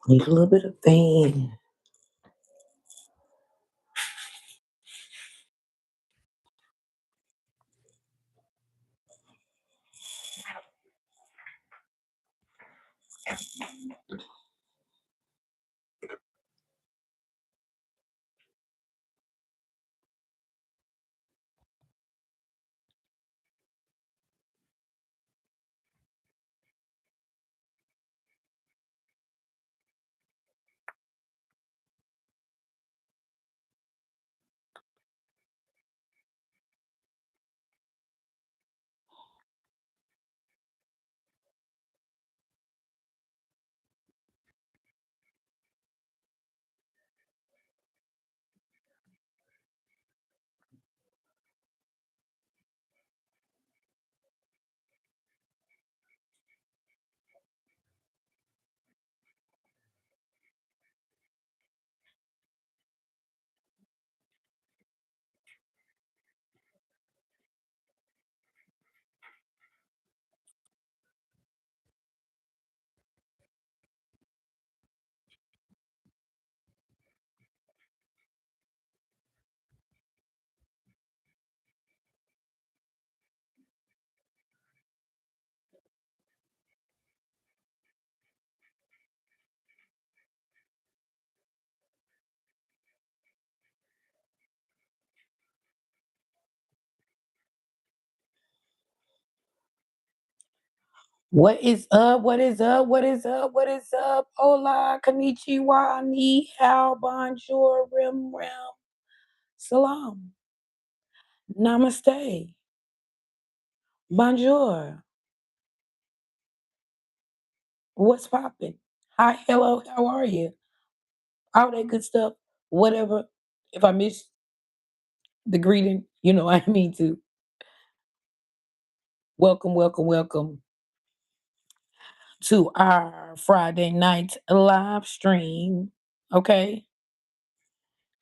Need a little bit of fan. What is up? What is up? What is up? What is up? Hola, konnichiwa, ni hao, bonjour, rim ram, salam, namaste, bonjour. What's popping? Hi, hello, how are you? All that good stuff. Whatever. If I miss the greeting, you know I mean to. Welcome, welcome, welcome to our Friday night live stream. Okay.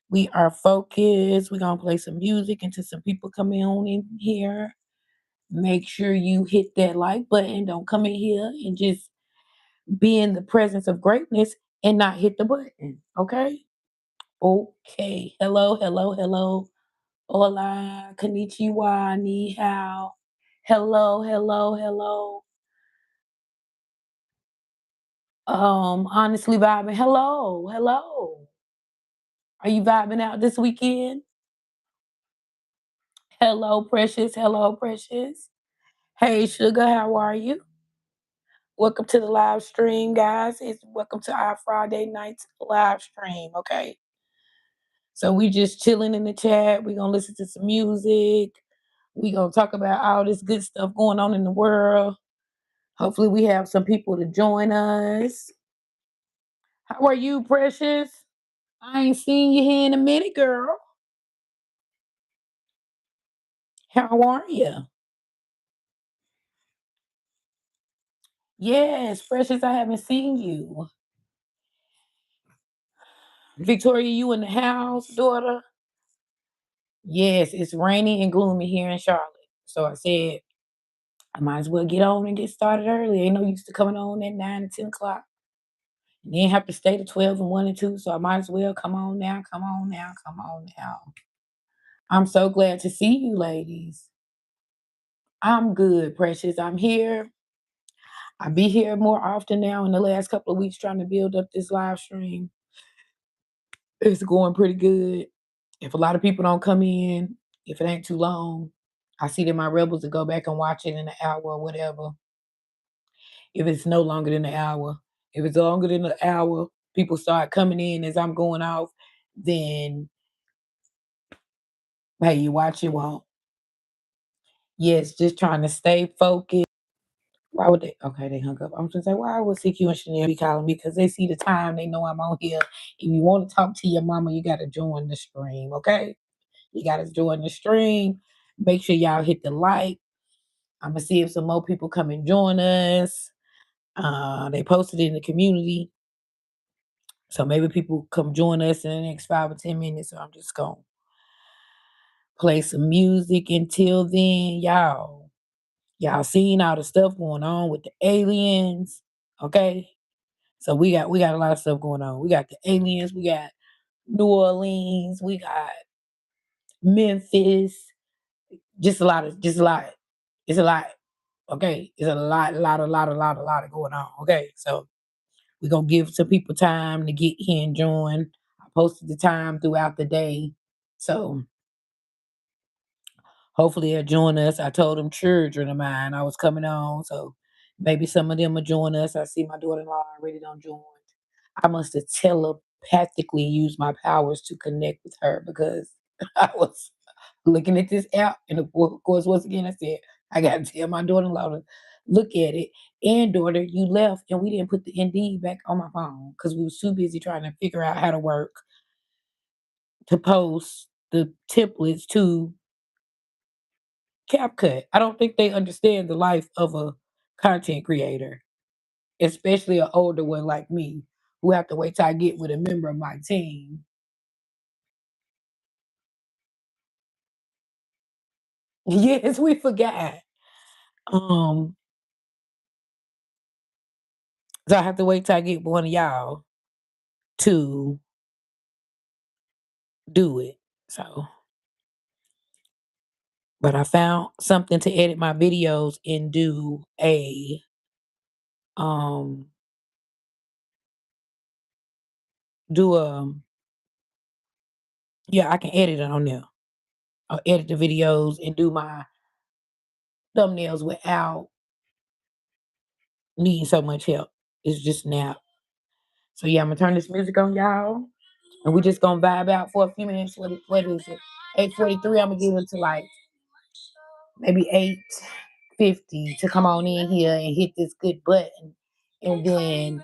We are focused. We're gonna play some music until some people come on in here. Make sure you hit that like button. Don't come in here and just be in the presence of greatness and not hit the button. Okay? Okay. Hello, hello, hello. Hola, konnichiwa, ni hao. Hello, hello, hello. Honestly vibing. Hello, hello. Are you vibing out this weekend? Hello, precious. Hello, precious. Hey, sugar, how are you? Welcome to the live stream, guys. It's welcome to our Friday night live stream. Okay, so we just chilling in the chat. We gonna listen to some music. We gonna talk about all this good stuff going on in the world. Hopefully, we have some people to join us. How are you, precious? I ain't seen you here in a minute, girl. How are you? Yes, precious. I haven't seen you. Victoria, you in the house, daughter? Yes, it's rainy and gloomy here in Charlotte. So I said I might as well get on and get started early. Ain't no use to coming on at 9 and 10 o'clock. And then have to stay to 12 and 1 and 2. So I might as well come on now, come on now, come on now. I'm so glad to see you ladies. I'm good, precious. I'm here. I'll be here more often now in the last couple of weeks trying to build up this live stream. It's going pretty good. If a lot of people don't come in, if it ain't too long, I see that my rebels to go back and watch it in an hour or whatever. If it's no longer than an hour, if it's longer than an hour, people start coming in as I'm going off, then hey, you watch it won't. Yes, just trying to stay focused. Why would they? Okay, they hung up. I'm just say, why would CQ and Chanel be calling me? Because they see the time, they know I'm on here. If you want to talk to your mama, you got to join the stream, okay? You got to join the stream. Make sure y'all hit the like. I'm gonna see if some more people come and join us. They posted it in the community. So maybe people come join us in the next 5 or 10 minutes. So I'm just gonna play some music until then. Y'all seen all the stuff going on with the aliens. Okay. So we got a lot of stuff going on. We got the aliens, we got New Orleans, we got Memphis, just a lot. It's a lot. Okay. It's a lot going on. Okay. So we're gonna give some people time to get here and join. I posted the time throughout the day. So hopefully they'll join us. I told them children of mine I was coming on. So maybe some of them will join us. I see my daughter-in-law already done joined. I must have telepathically used my powers to connect with her because I was looking at this app. And of course, once again, I said, I got to tell my daughter-in-law to look at it. And daughter, you left and we didn't put the Indeed back on my phone because we was too busy trying to figure out how to work to post the templates to CapCut. I don't think they understand the life of a content creator, especially an older one like me, who have to wait till I get with a member of my team. Yes, we forgot. Um, so I have to wait till I get one of y'all to do it. So, but I found something to edit my videos and um do a yeah, I can edit it on there. I'll edit the videos and do my thumbnails without needing so much help. It's just now. So yeah, I'm gonna turn this music on, y'all, and we just gonna vibe out for a few minutes. What is it? 8:43. I'm gonna give it to like maybe 8:50 to come on in here and hit this good button, and then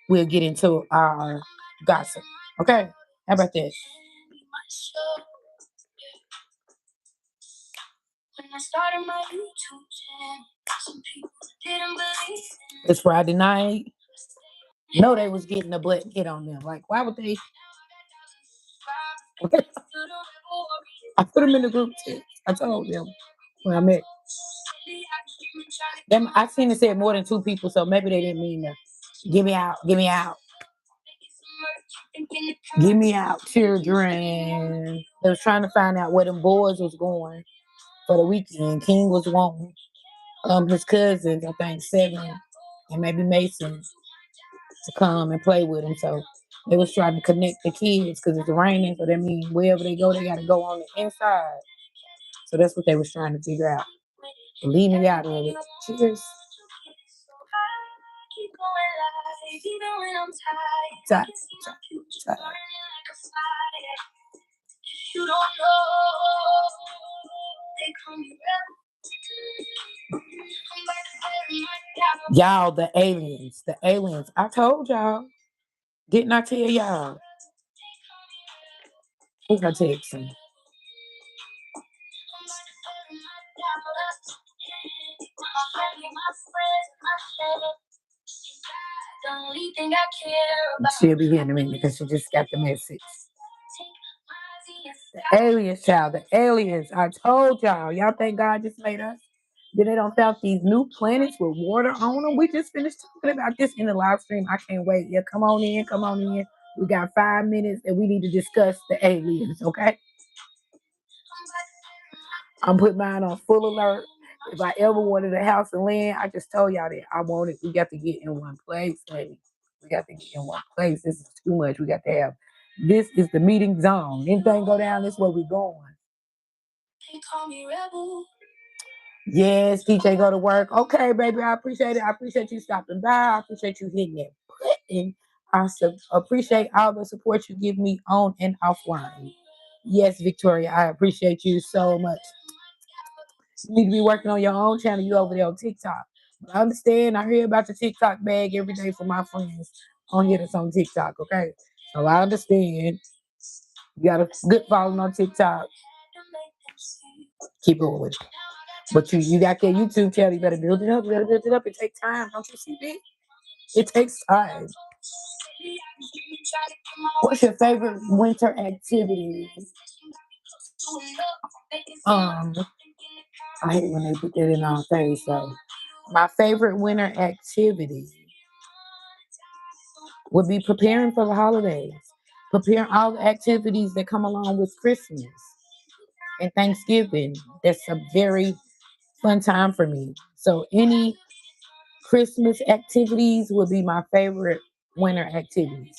we'll get into our gossip. Okay? How about that? It's Friday night. No, they was getting a butt hit on them. Like, why would they? I put them in the group text. I told them when I met them. I seen it said more than two people, so maybe they didn't mean to. Get me out. Get me out. Get me out, children. They was trying to find out where them boys was going for the weekend. King was wanting his cousins, I think Seven and maybe Mason, to come and play with him. So they was trying to connect the kids because it's raining. So that means wherever they go, they got to go on the inside. So that's what they was trying to figure out. Leave me out of it. Cheers. Tired. Tired. Y'all, the aliens. The aliens. I told y'all. Didn't I tell y'all? Who's her texting? She'll be here in a minute because she just got the message. The aliens, child. The aliens. I told y'all. Y'all think God just made us? Then they don't found these new planets with water on them. We just finished talking about this in the live stream. I can't wait. Yeah, come on in. Come on in. We got 5 minutes and we need to discuss the aliens, okay? I'm putting mine on full alert. If I ever wanted a house and land, I just told y'all that I wanted. We got to get in one place, baby. We got to get in one place. This is too much. We got to have. This is the meeting zone. Anything go down, this where we going. They call me rebel. Yes, DJ go to work. Okay, baby, I appreciate it. I appreciate you stopping by. I appreciate you hitting that button. I appreciate all the support you give me on and offline. Yes, Victoria, I appreciate you so much. You need to be working on your own channel. You over there on TikTok. But I understand. I hear about the TikTok bag every day from my friends on here that's on TikTok. Okay, so I understand. You got a good following on TikTok. Keep going with it. But you got that YouTube channel. You better build it up. You better build it up. It takes time. Don't you see me? It takes time. What's your favorite winter activity? I hate when they put that in our face. So, my favorite winter activity would be preparing for the holidays, preparing all the activities that come along with Christmas and Thanksgiving. That's a very fun time for me. So any Christmas activities would be my favorite winter activities.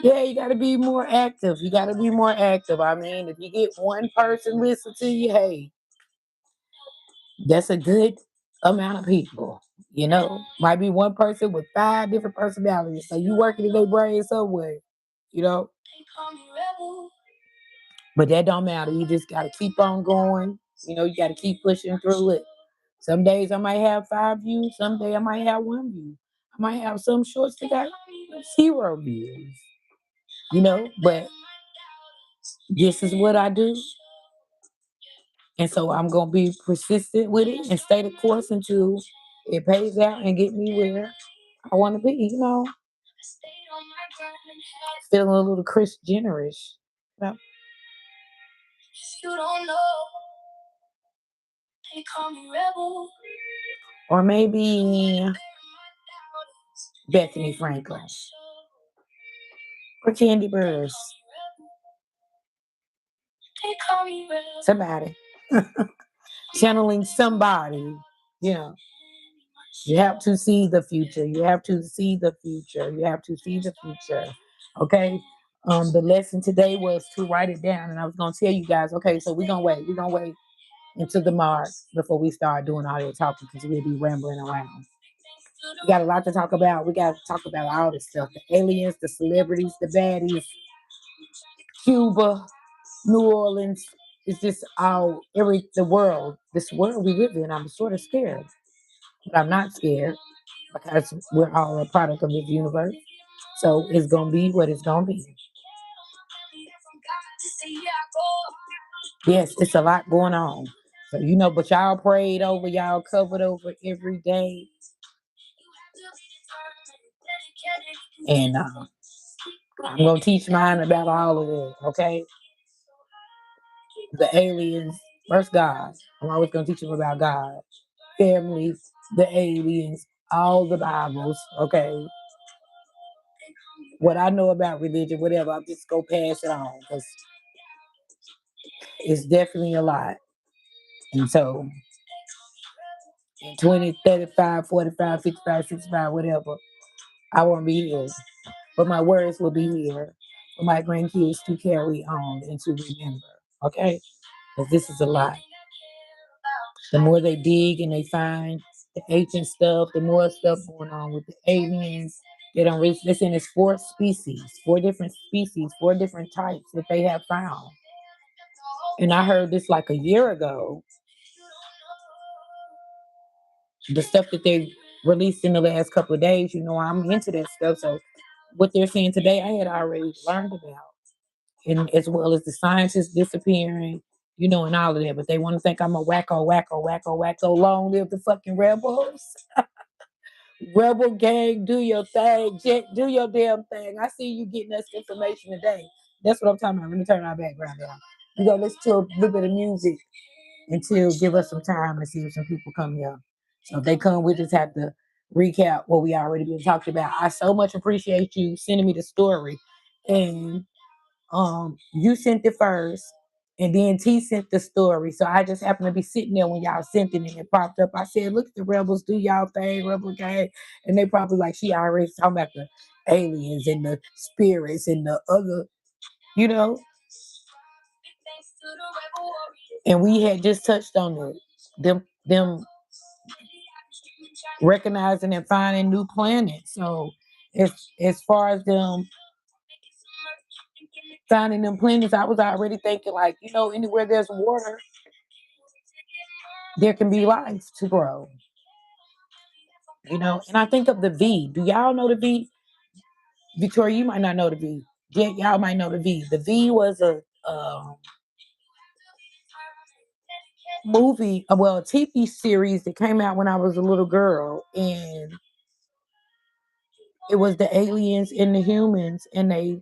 Yeah, you got to be more active. You got to be more active. I mean, if you get one person listen to you, hey, that's a good amount of people. You know, might be one person with 5 different personalities. So you working in their brain somewhere, you know. But that don't matter. You just got to keep on going. You know, you got to keep pushing through it. Some days I might have 5 views. Some day I might have 1 view. I might have some shorts that got 0 views. You know, but this is what I do. And so I'm going to be persistent with it and stay the course until it pays out and get me where I want to be, you know. Feeling a little Chris Jennerish. You know? Or maybe Bethany Franklin. Or Candy Burris. Somebody. Channeling somebody, you know. You have to see the future. You have to see the future. You have to see the future. Okay. The lesson today was to write it down, and I was gonna tell you guys. Okay, so we're gonna wait. We're gonna wait until the mark before we start doing all that talking because we'll be rambling around. We got a lot to talk about. We got to talk about all this stuff: the aliens, the celebrities, the baddies, Cuba, New Orleans. It's just all the world. This world we live in. I'm sort of scared, but I'm not scared because we're all a product of this universe. So it's gonna be what it's gonna be. Yes, it's a lot going on. So you know, but y'all prayed over, y'all covered over every day, and I'm gonna teach mine about all of it. Okay, the aliens, first God. I'm always gonna teach them about God, family, the aliens, all the Bibles. Okay, what I know about religion, whatever, I'm just gonna pass it on because it's definitely a lot. And so in 20, 35, 45, 55, 65, whatever, I won't be here. But my words will be here for my grandkids to carry on and to remember. Okay? Because this is a lot. The more they dig and they find the ancient stuff, the more stuff going on with the aliens. They don't really listen, it's 4 species, 4 different species, 4 different types that they have found. And I heard this like a year ago. The stuff that they released in the last couple of days, you know, I'm into that stuff. So what they're saying today, I had already learned about, and as well as the scientists disappearing, you know, and all of that. But they want to think I'm a wacko, wacko, wacko, wacko. Long live the fucking rebels. Rebel gang, do your thing. Jet, do your damn thing. I see you getting us information today. That's what I'm talking about. Let me turn our background down. We go listen to a little bit of music until give us some time and see if some people come here. So if they come, we just have to recap what we already been talked about. I so much appreciate you sending me the story. And you sent it first, and then T sent the story. So I just happened to be sitting there when y'all sent it and it popped up. I said, look at the rebels, do y'all thing, rebel gang. And they probably like she already talking about the aliens and the spirits and the other, you know. And we had just touched on it. Them recognizing and finding new planets. So as far as them finding them planets, I was already thinking like, anywhere there's water, there can be life to grow. And I think of the V. Do y'all know the V? Victoria, you might not know the V. Yeah, y'all might know the V. The V was a movie, a TV series that came out when I was a little girl, and it was the aliens and the humans, and they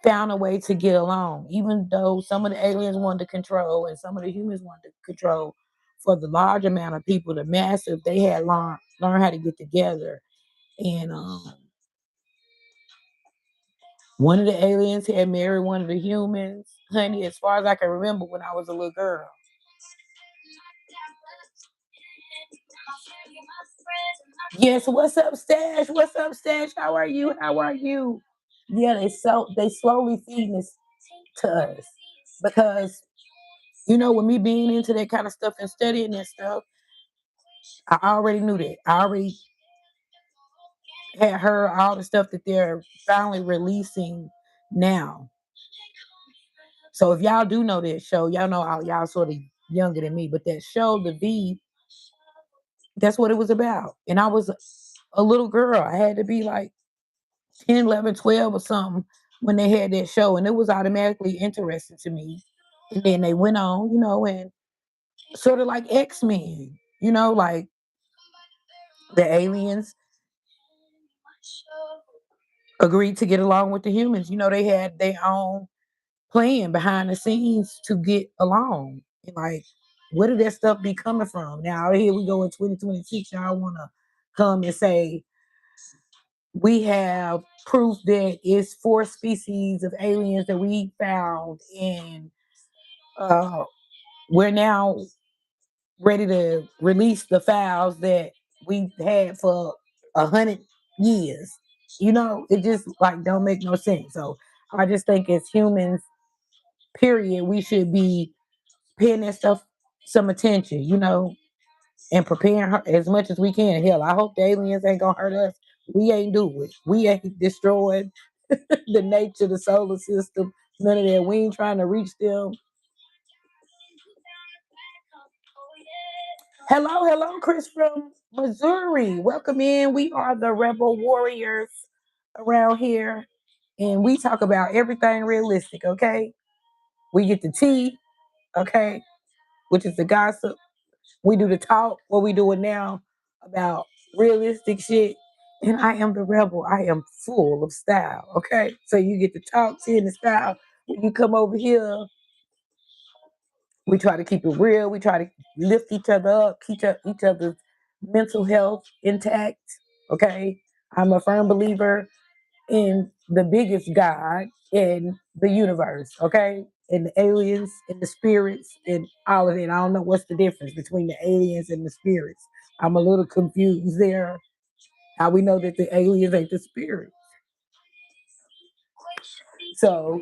found a way to get along, even though some of the aliens wanted to control and some of the humans wanted to control. For the large amount of people, the massive, they had learned how to get together. And one of the aliens had married one of the humans. Honey, as far as I can remember when I was a little girl. Yes, what's up, Stash? What's up, Stash? How are you? How are you? Yeah, they slowly feeding this to us because with me being into that kind of stuff and studying that stuff, I already knew that. I already had heard all the stuff that they're finally releasing now. So if y'all do know that show, y'all know y'all sort of younger than me, but that show, The V, that's what it was about. And I was a little girl. I had to be like 10, 11, 12 or something when they had that show. And it was automatically interesting to me. And then they went on, and sort of like X-Men, like the aliens agreed to get along with the humans. They had their own plan behind the scenes to get along. And like, where did that stuff be coming from? Now here we go in 2026. Y'all want to come and say we have proof that it's 4 species of aliens that we found, and we're now ready to release the files that we had for 100 years. It just like don't make no sense. So I just think as humans, period, we should be paying that stuff some attention, and preparing her as much as we can. Hell, I hope the aliens ain't gonna hurt us. We ain't do it. We ain't destroyed the nature, the solar system, none of that. We ain't trying to reach them. Hello, hello, Chris from Missouri. Welcome in. We are the Rebel Warriors around here, and we talk about everything realistic, okay? We get the tea, okay, which is the gossip. We do the talk, what we doing now about realistic shit. And I am the rebel. I am full of style, okay? So you get to talk, tea, and the style. When you come over here, we try to keep it real. We try to lift each other up, keep each other's mental health intact. Okay. I'm a firm believer in the biggest God in the universe. Okay. And the aliens and the spirits and all of it. I don't know what's the difference between the aliens and the spirits. I'm a little confused there. How we know that the aliens ain't the spirits. So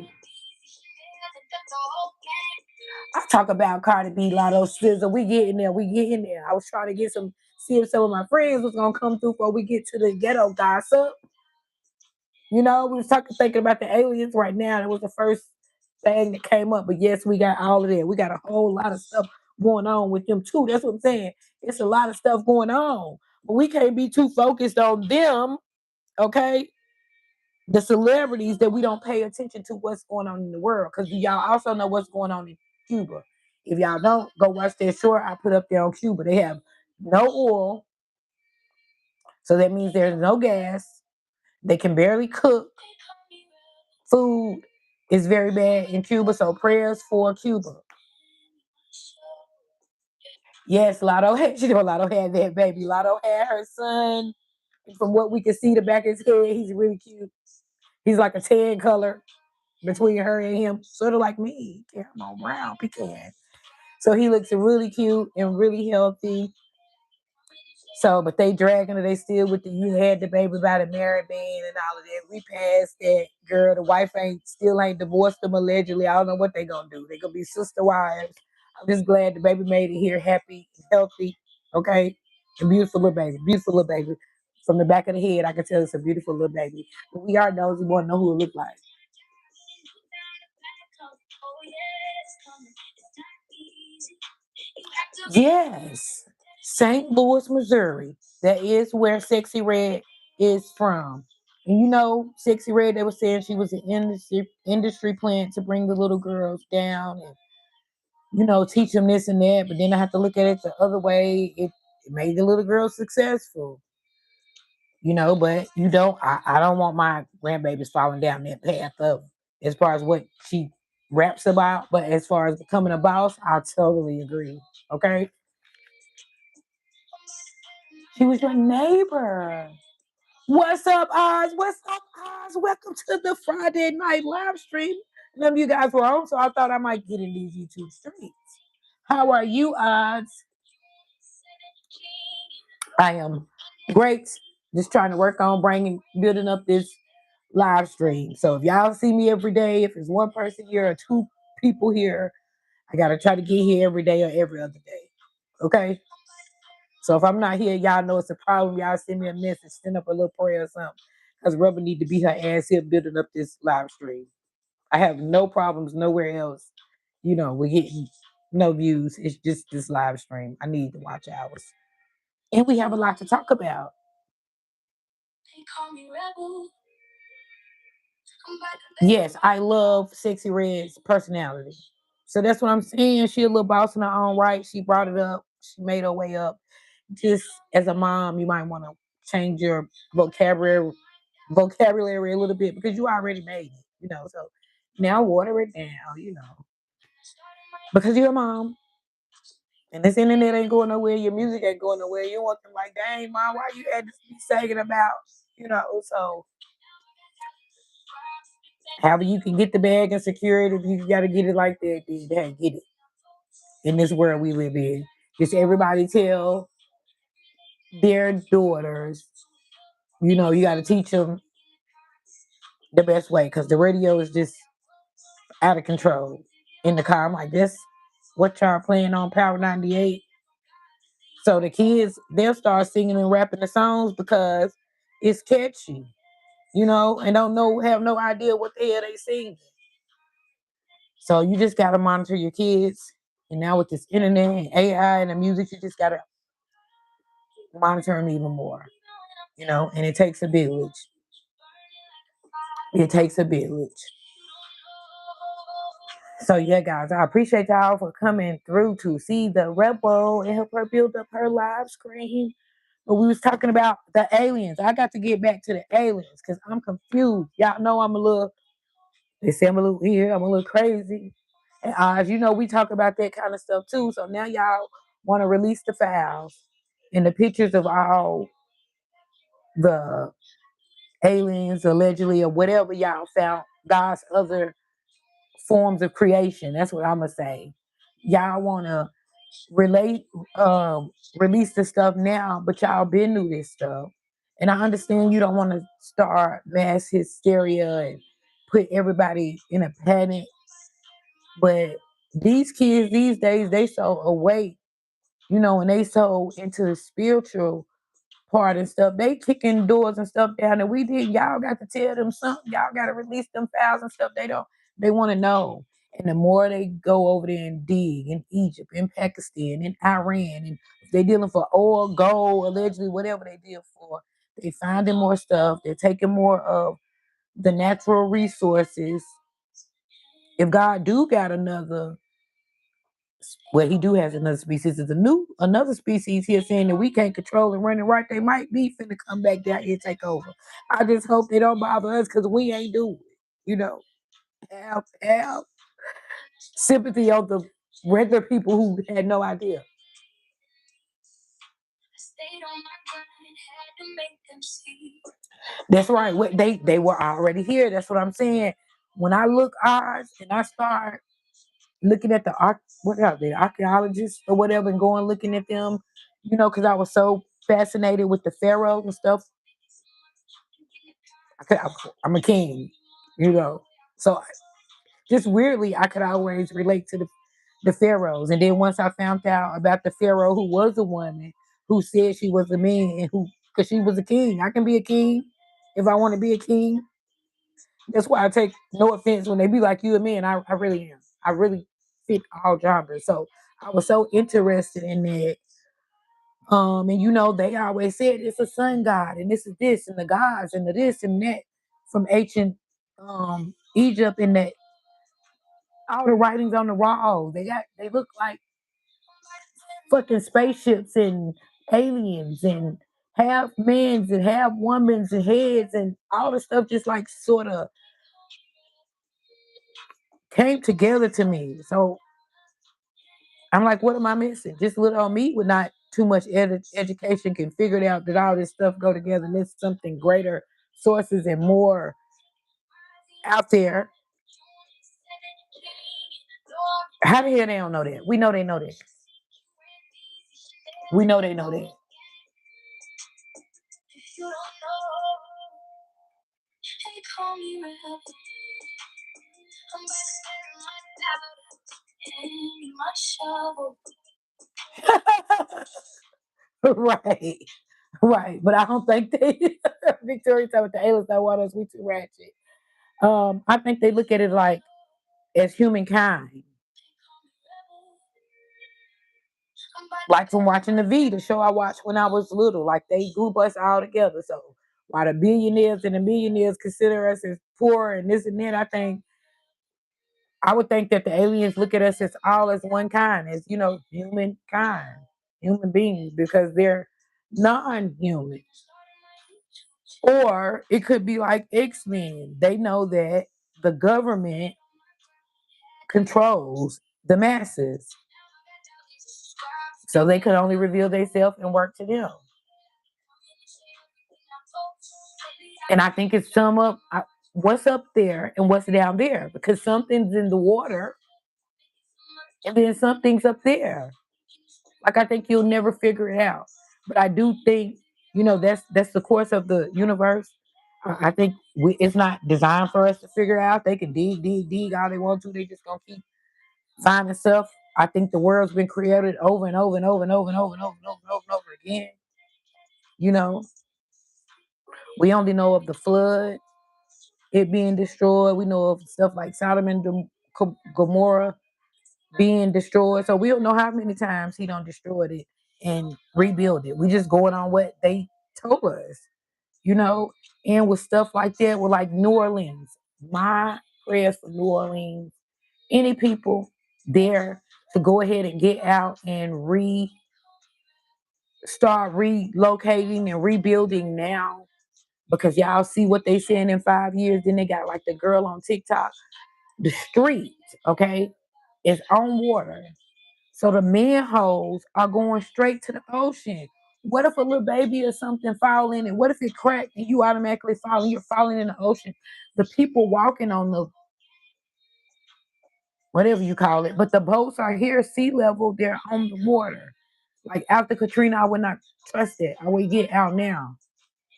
I talk about Cardi B, Lotto, Sizzle. We getting there. We getting there. I was trying to see if some of my friends was gonna come through before we get to the ghetto gossip. We was thinking about the aliens right now. It was the first thing that came up. But yes, we got all of that. We got a whole lot of stuff going on with them too. That's what I'm saying. It's a lot of stuff going on. But we can't be too focused on them, okay? The celebrities that we don't pay attention to what's going on in the world. Because y'all also know what's going on in Cuba. If y'all don't, go watch that short I put up there on Cuba. They have no oil. So that means there's no gas. They can barely cook. Food is very bad in Cuba. So prayers for Cuba. Yes, Lotto had, Lotto had that baby. Lotto had her son. From what we can see, the back of his head, he's really cute. He's like a tan color between her and him, sort of like me. Caramel brown pecan. So he looks really cute and really healthy. So, but they dragging her, they still with the you had the baby by the married man and all of that. We passed that, girl. The wife ain't divorced them allegedly. I don't know what they gonna do. They gonna be sister wives. I'm just glad the baby made it here happy, healthy, okay? A beautiful little baby, beautiful little baby. From the back of the head, I can tell it's a beautiful little baby. But we are nosy, want to know who it look like. Yes, St. Louis, Missouri. That is where Sexy Red is from. And you know, Sexy Red, they were saying she was an industry plant to bring the little girls down and, teach them this and that. But then I have to look at it the other way. It made the little girls successful, but I don't want my grandbabies falling down that path of as far as what she raps about. But as far as becoming a boss, I totally agree. Okay. She was your neighbor. What's up, Oz? What's up, Oz? Welcome to the Friday night live stream. None of you guys were on, so I thought I might get in these YouTube streets. How are you, Oz? I am great. Just trying to work on building up this live stream. So if y'all see me every day, if it's one person here or two people here, I gotta try to get here every day or every other day. Okay? So if I'm not here, y'all know it's a problem. Y'all send me a message, send up a little prayer or something. Because Rubber need to be her ass here building up this live stream. I have no problems nowhere else. We're getting no views. It's just this live stream. I need to watch hours. And we have a lot to talk about. Yes, I love Sexy Red's personality. So that's what I'm saying. She a little boss in her own right. She brought it up. She made her way up. Just as a mom, you might want to change your vocabulary a little bit because you already made it. So now water it down, because you're a mom. And this internet ain't going nowhere, your music ain't going nowhere. You want them like, dang, mom, why you had to be singing about. However you can get the bag and secure it, if you gotta get it like that, then get it. In this world we live in. Just everybody tell their daughters, you gotta teach them the best way because the radio is just out of control. In the car, I'm like, this what y'all playing on Power 98. So the kids, they'll start singing and rapping the songs because it's catchy, and have no idea what the hell they sing. So you just gotta monitor your kids. And now with this internet and AI and the music, you just gotta monitor them even more. And it takes a village. It takes a village. So yeah, guys, I appreciate y'all for coming through to see the Rebel and help her build up her live screen. But we was talking about the aliens. I got to get back to the aliens because I'm confused. Y'all know they say I'm a little weird, I'm a little crazy. And as we talk about that kind of stuff too. So now y'all want to release the files and the pictures of all the aliens allegedly or whatever y'all found, God's other forms of creation. That's what I'm gonna say. Y'all wanna relate release the stuff now, but y'all been through this stuff. And I understand you don't want to start mass hysteria and put everybody in a panic. But these kids these days, they so awake, and they so into the spiritual part and stuff. They kicking doors and stuff down and we did. Y'all got to tell them something. Y'all got to release them files and stuff. They want to know. And the more they go over there and dig in Egypt, in Pakistan, in Iran, and if they're dealing for oil, gold, allegedly, whatever they deal for, they finding more stuff. They're taking more of the natural resources. If God do got he do has another species. It's another species here saying that we can't control and run it right. They might be finna come back down here and take over. I just hope they don't bother us because we ain't doing it. Have sympathy on the regular people who had no idea. That's right. They were already here. That's what I'm saying. When I look eyes and I start looking at the archaeologists or whatever and going looking at them, because I was so fascinated with the pharaohs and stuff, I'm a king, you know. So just weirdly, I could always relate to the pharaohs. And then once I found out about the pharaoh who was a woman who said she was a man and who, because she was a king, I can be a king if I want to be a king. That's why I take no offense when they be like, you a man. I really am. I really fit all genres. So I was so interested in that. And they always said it's a sun god, and this is this, and the gods, and the this and that from ancient Egypt, and that all the writings on the wall. They look like fucking spaceships and aliens and half men's and half women's and heads and all the stuff just like sort of came together to me. So I'm like, what am I missing? Just little old me with not too much education can figure it out that all this stuff go together and there's something greater sources and more out there. How the hell they don't know that? We know they know that. We know they know that. Right. Right. But I don't think they Victoria said with the aliens that want us, we too ratchet. I think they look at it like as humankind. Like from watching the V, the show I watched when I was little, like they group us all together. So while the billionaires and the millionaires consider us as poor and this and that, I would think that the aliens look at us as all as one kind, as humankind, human beings, because they're non-human. Or it could be like X-Men. They know that the government controls the masses. So they could only reveal themselves and work to them. And I think it's what's up there and what's down there, because something's in the water and then something's up there. Like I think you'll never figure it out. But I do think, that's the course of the universe. I think it's not designed for us to figure out. They can dig, dig, dig all they want to. They just gonna keep finding stuff. I think the world's been created over and over and over and over and over and over and over and over, and over again. You know, we only know of the flood, it being destroyed. We know of stuff like Sodom and Gomorrah being destroyed. So we don't know how many times he done destroyed it and rebuild it. We just going on what they told us, you know. And with stuff like that, with like New Orleans, my prayers for New Orleans, any people there to go ahead and get out and start relocating and rebuilding now, because y'all see what they saying in 5 years. Then they got like the girl on TikTok, the street, okay, is on water. So the manholes are going straight to the ocean. What if a little baby or something fall in it? What if it cracked and you automatically fall and you're falling in the ocean? The people walking on the whatever you call it, but the boats are here sea level, they're on the water. Like after Katrina, I would not trust it. I would get out now.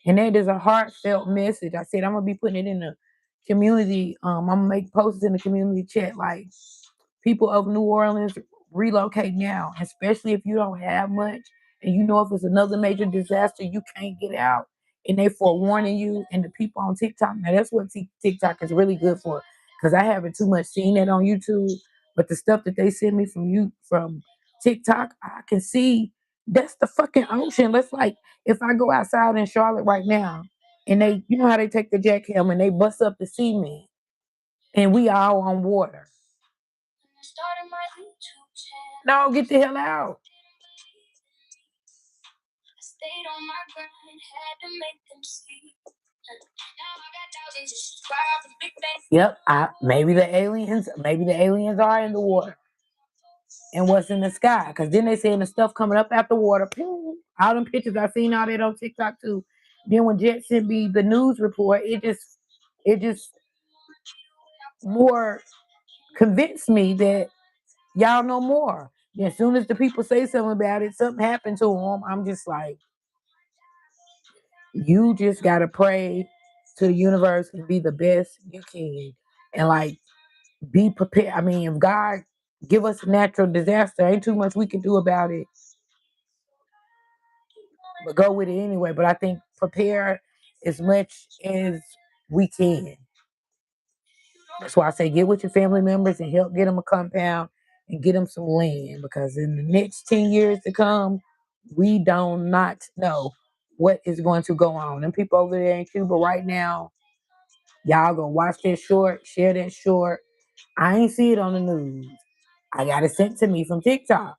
And that is a heartfelt message. I said I'm gonna be putting it in the community. I'm gonna make posts in the community chat like people of New Orleans relocate now, especially if you don't have much and you know if it's another major disaster, you can't get out. And they forewarning you and the people on TikTok. Now that's what TikTok is really good for. Because I haven't too much seen that on YouTube. But the stuff that they send me from TikTok, I can see that's the fucking ocean. That's like if I go outside in Charlotte right now and they, you know how they take the jackhammer and they bust up the cement and we all on water. No, get the hell out. Yep, maybe the aliens are in the water. And what's in the sky? Because then they saying the stuff coming up out the water. Pew, all them pictures I seen all that on TikTok too. Then when Jet sent me the news report, it just more convinced me that y'all know more. As soon as the people say something about it, something happened to them. I'm just like, You just gotta pray to the universe and be the best you can. And like be prepared. I mean, if God give us a natural disaster, ain't too much we can do about it. But go with it anyway. But I think prepare as much as we can. That's why I say get with your family members and help get them a compound and get them some land because in the next 10 years to come, we do not know what is going to go on. And people over there in Cuba right now, y'all gonna watch that short, share that short. I ain't see it on the news. I got it sent to me from TikTok.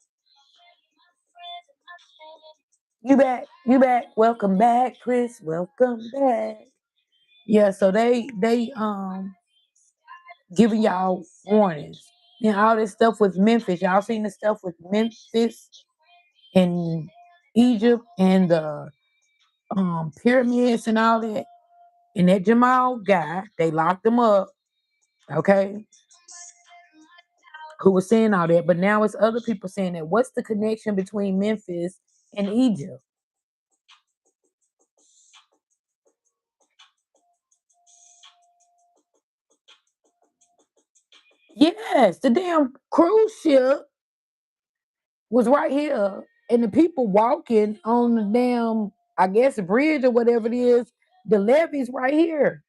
You back, you back. Welcome back, Chris. Welcome back. Yeah, so they giving y'all warnings. And all this stuff with Memphis. Y'all seen the stuff with Memphis and Egypt and the pyramids and all that. And that Jamal guy, they locked him up, okay, who was saying all that. But now it's other people saying that. What's the connection between Memphis and Egypt? Yes, the damn cruise ship was right here, and the people walking on the damn, I guess, bridge or whatever it is, the levee's right here.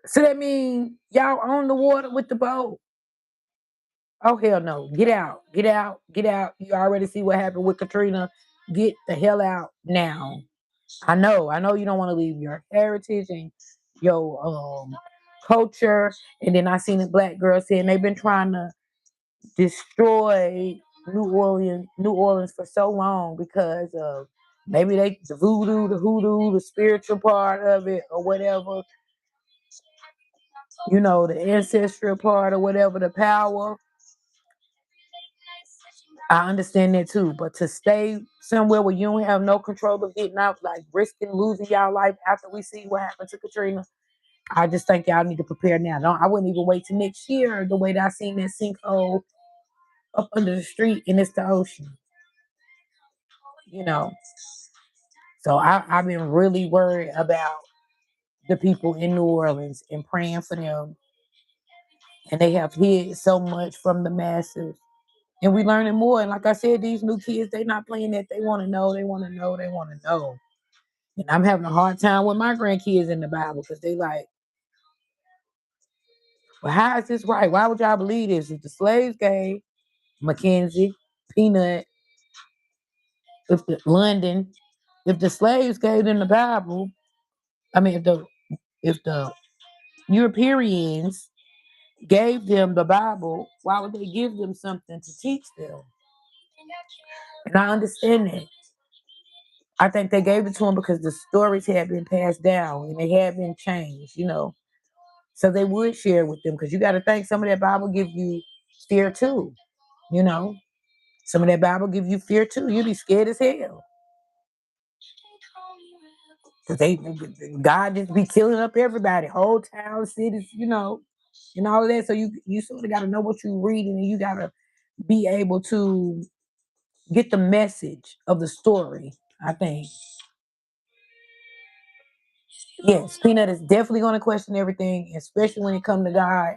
So that means y'all on the water with the boat. Oh hell no! Get out! Get out! Get out! You already see what happened with Katrina. Get the hell out now! I know you don't want to leave your heritage and your culture. And then I seen a black girl saying they've been trying to destroy New Orleans for so long because of maybe the voodoo, the hoodoo, the spiritual part of it, or whatever. You know, the ancestral part or whatever, the power. I understand that too, but to stay somewhere where you don't have no control of getting out, like risking losing y'all life after we see what happened to Katrina, I just think y'all need to prepare now. I wouldn't even wait till next year. The way that I seen that sinkhole up under the street and it's the ocean, you know. So I've been really worried about the people in New Orleans and praying for them. And they have hid so much from the masses. And we learning more. And like I said, these new kids, they not playing that. They want to know. They want to know. They want to know. And I'm having a hard time with my grandkids in the Bible because they like, well, how is this right? Why would y'all believe this? If the slaves gave Mackenzie, Peanut, if the London, if the slaves gave them the Bible, I mean, if the Europeans gave them the Bible, why would they give them something to teach them? And I understand that. I think they gave it to them because the stories had been passed down and they had been changed, you know. So they would share with them because you got to think some of that Bible give you fear too, you know. Some of that Bible give you fear too. You'd be scared as hell because God just be killing up everybody, whole town, cities, you know, and all of that. So you sort of got to know what you're reading and you got to be able to get the message of the story. I think yes, Peanut is definitely going to question everything, especially when it comes to God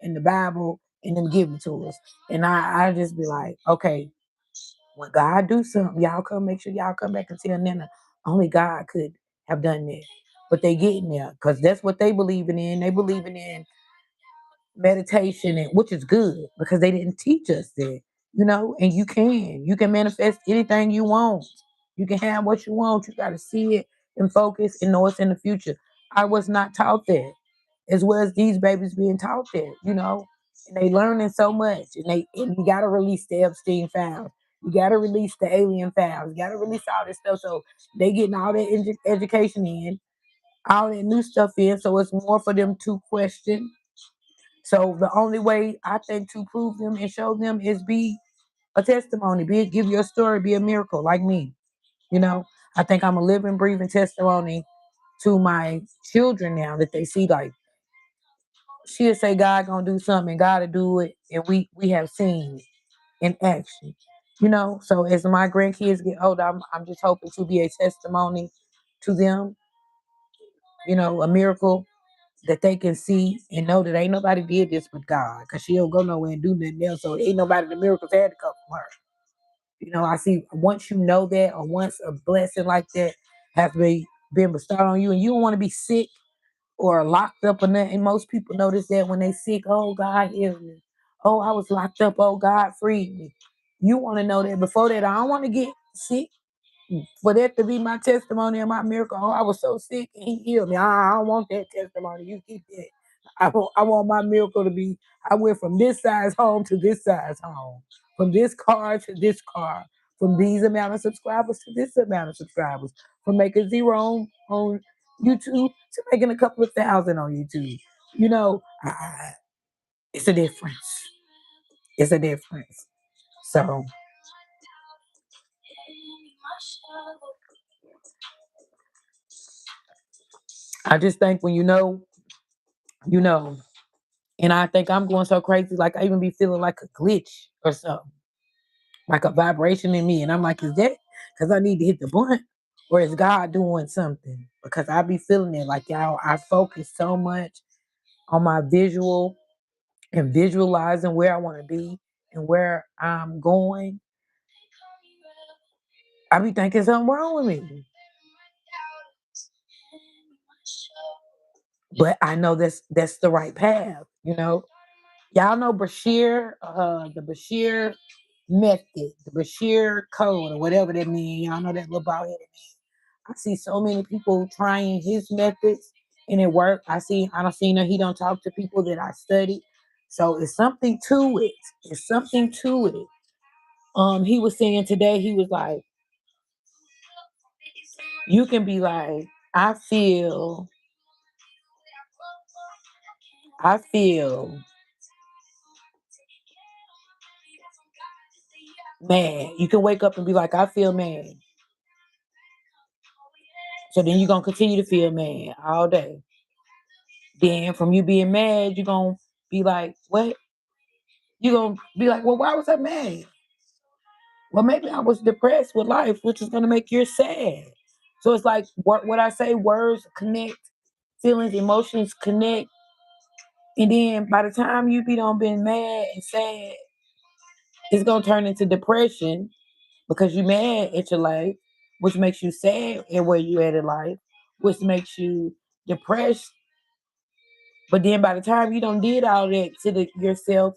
and the Bible and them giving to us. And I just be like, okay, when God do something, y'all come make sure y'all come back and tell Nana only God could have done that. But they getting there because that's what they believing in. They believing in meditation, and which is good because they didn't teach us that, you know. And you can manifest anything you want. You can have what you want. You got to see it and focus and know it's in the future. I was not taught that, as well as these babies being taught that, you know. And they learning so much, and you got to release the Epstein files. You got to release the alien files. You got to release all this stuff. So they getting all that education in, all that new stuff in. So it's more for them to question. So the only way I think to prove them and show them is be a testimony, give your story, be a miracle like me. You know, I think I'm a living, breathing testimony to my children now that they see like she'll say God gonna do something and God to do it, and we have seen in action. So as my grandkids get older, I'm just hoping to be a testimony to them, a miracle that they can see and know that ain't nobody did this but God, because she don't go nowhere and do nothing else. So ain't nobody, the miracles had to come from her. I see once you know that, or once a blessing like that has been bestowed on you, and you don't want to be sick or locked up or nothing. And most people notice that when they sick, oh, God healed me. Oh, I was locked up. Oh, God freed me. You want to know that before that. I don't want to get sick for that to be my testimony and my miracle. Oh, I was so sick and he healed me. I don't want that testimony. You keep that. I want my miracle to be, I went from this size home to this size home, from this car to this car, from these amount of subscribers to this amount of subscribers, from making zero on YouTube to making a couple of thousand on YouTube. It's a difference. It's a difference. So I just think when you know. And I think I'm going so crazy, like I even be feeling like a glitch or something, like a vibration in me. And I'm like, is that because I need to hit the blunt? Or is God doing something? Because I be feeling it. Like, y'all, I focus so much on my visual and visualizing where I want to be and where I'm going. I be thinking something wrong with me. But I know that's the right path. Y'all know Bashir, the Bashir method, the Bashir code, or whatever that means. Y'all know that little bald headed man. I see so many people trying his methods and it worked. I don't see that he don't talk to people that I study. So it's something to it. It's something to it. He was saying today, he was like, you can be like, I feel mad. You can wake up and be like, I feel mad. So then you're gonna continue to feel mad all day. Then from you being mad, you're gonna be like, what? You're gonna be like, well, why was I mad? Well, maybe I was depressed with life, which is gonna make you sad. So it's like what I say, words connect, feelings, emotions connect. And then by the time you be done been mad and sad, it's gonna turn into depression because you mad at your life, which makes you sad at where you at in life, which makes you depressed. But then by the time you don't did all that to yourself,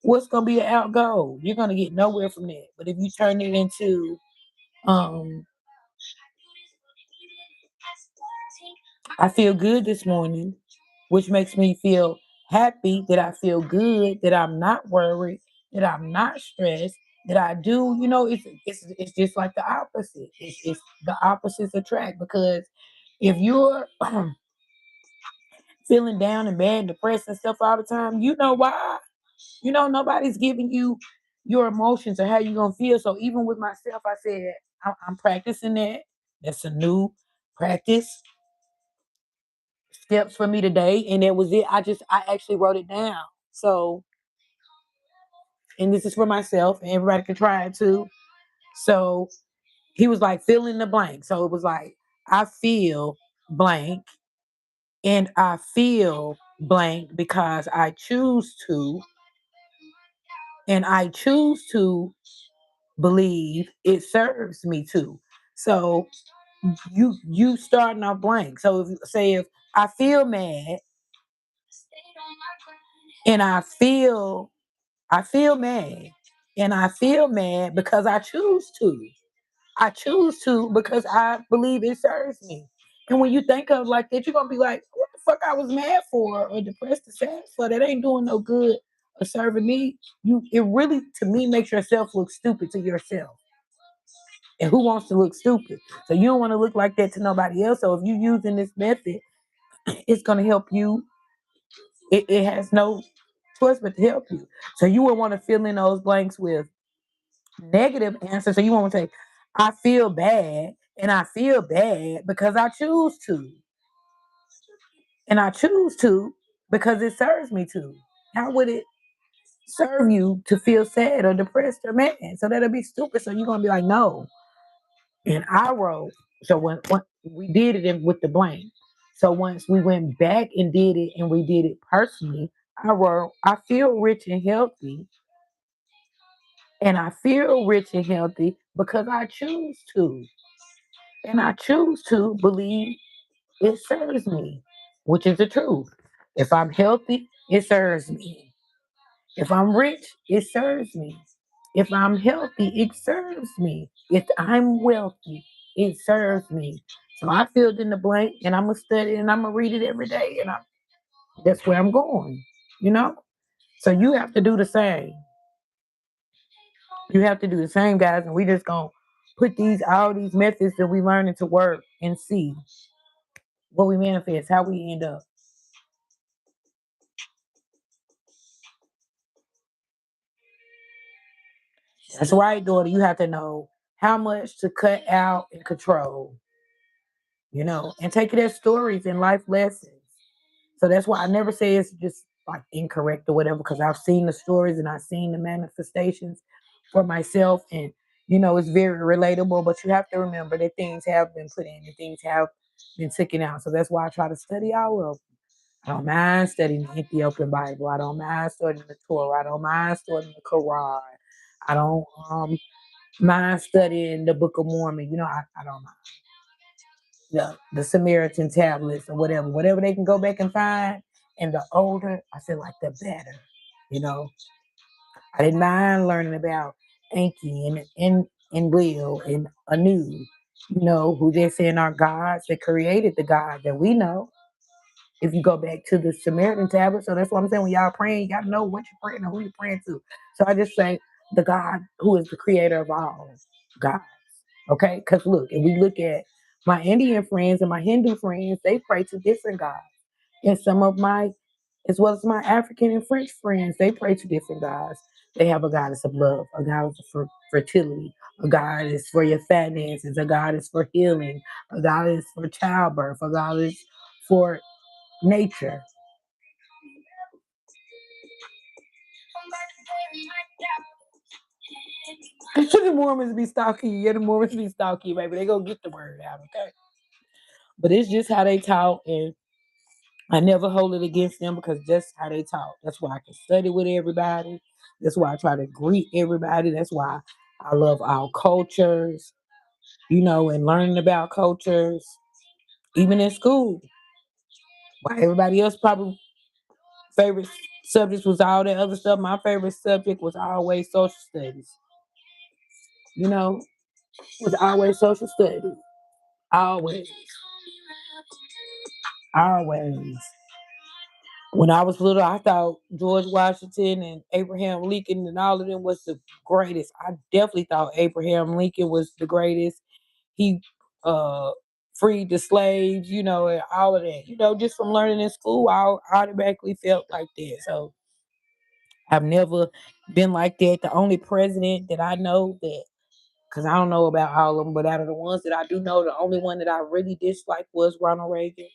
what's gonna be the outgo? You're gonna get nowhere from that. But if you turn it into, um, I feel good this morning, which makes me feel happy that I feel good, that I'm not worried, that I'm not stressed, that I do, it's just like the opposite. It's the opposites attract, because if you're feeling down and bad, depressed and stuff all the time, you know why? Nobody's giving you your emotions or how you gonna feel. So even with myself, I said I'm practicing that. That's a new practice steps for me today, and that was it. I actually wrote it down. So, and this is for myself, and everybody can try it too. So he was like, fill in the blank. So it was like, I feel blank, and I feel blank because I choose to, and I choose to believe it serves me to. So you starting off blank. So if I feel mad and I feel mad and I feel mad because I choose to. I choose to because I believe it serves me. And when you think of like that, you're gonna be like, what the fuck I was mad for or depressed or sad for? That ain't doing no good or serving me. It really to me makes yourself look stupid to yourself. And who wants to look stupid? So you don't want to look like that to nobody else. So if you're using this method, it's gonna help you. It has no choice but to help you. So you would want to fill in those blanks with negative answers. So you want to say, I feel bad, and I feel bad because I choose to. And I choose to because it serves me to. How would it? serve you to feel sad or depressed or mad. So that'll be stupid. So you're gonna be like, no. And I wrote, so when we did it with the blank. So once we went back and did it and we did it personally, I wrote, I feel rich and healthy. And I feel rich and healthy because I choose to. And I choose to believe it serves me, which is the truth. If I'm healthy, it serves me. If I'm rich, it serves me. If I'm healthy, it serves me. If I'm wealthy, it serves me. So I filled in the blank and I'm gonna study and I'm gonna read it every day and that's where I'm going, you know? So you have to do the same. You have to do the same, guys, and we just gonna put all these methods that we learn into work and see what we manifest, how we end up. That's right, daughter. You have to know how much to cut out and control, and take it as stories and life lessons. So that's why I never say it's just like incorrect or whatever, because I've seen the stories and I've seen the manifestations for myself, and it's very relatable. But you have to remember that things have been put in and things have been taken out. So that's why I try to study all of them. I don't mind studying the Ethiopian Bible. I don't mind studying the Torah. I don't mind studying the Quran. I don't mind studying the Book of Mormon. I don't mind the Samaritan tablets or whatever they can go back and find. And the older I feel like, the better. You know, I didn't mind learning about Enki and Will and Anu. Who they're saying are gods that created the God that we know. If you go back to the Samaritan tablet. So that's what I'm saying. When y'all praying, you got to know what you're praying and who you're praying to. So I just say the God who is the creator of all gods. Okay? Because look, if we look at my Indian friends and my Hindu friends, they pray to different gods. And some of as well as my African and French friends, they pray to different gods. They have a goddess of love, a goddess for fertility, a goddess for your finances, a goddess for healing, a goddess for childbirth, a goddess for nature. The Mormons be stalking you. Yeah, the Mormons be stalking you, baby. They go get the word out, okay? But it's just how they talk, and I never hold it against them because that's how they talk. That's why I can study with everybody. That's why I try to greet everybody. That's why I love our cultures, and learning about cultures, even in school. Why everybody else probably favorite subjects was all that other stuff. My favorite subject was always social studies. Was always social studies. Always. Always. When I was little, I thought George Washington and Abraham Lincoln and all of them was the greatest. I definitely thought Abraham Lincoln was the greatest. He uh freed the slaves, and all of that. Just from learning in school, I automatically felt like that. So I've never been like that. The only president that I know that, because I don't know about all of them, but out of the ones that I do know, the only one that I really disliked was Ronald Reagan.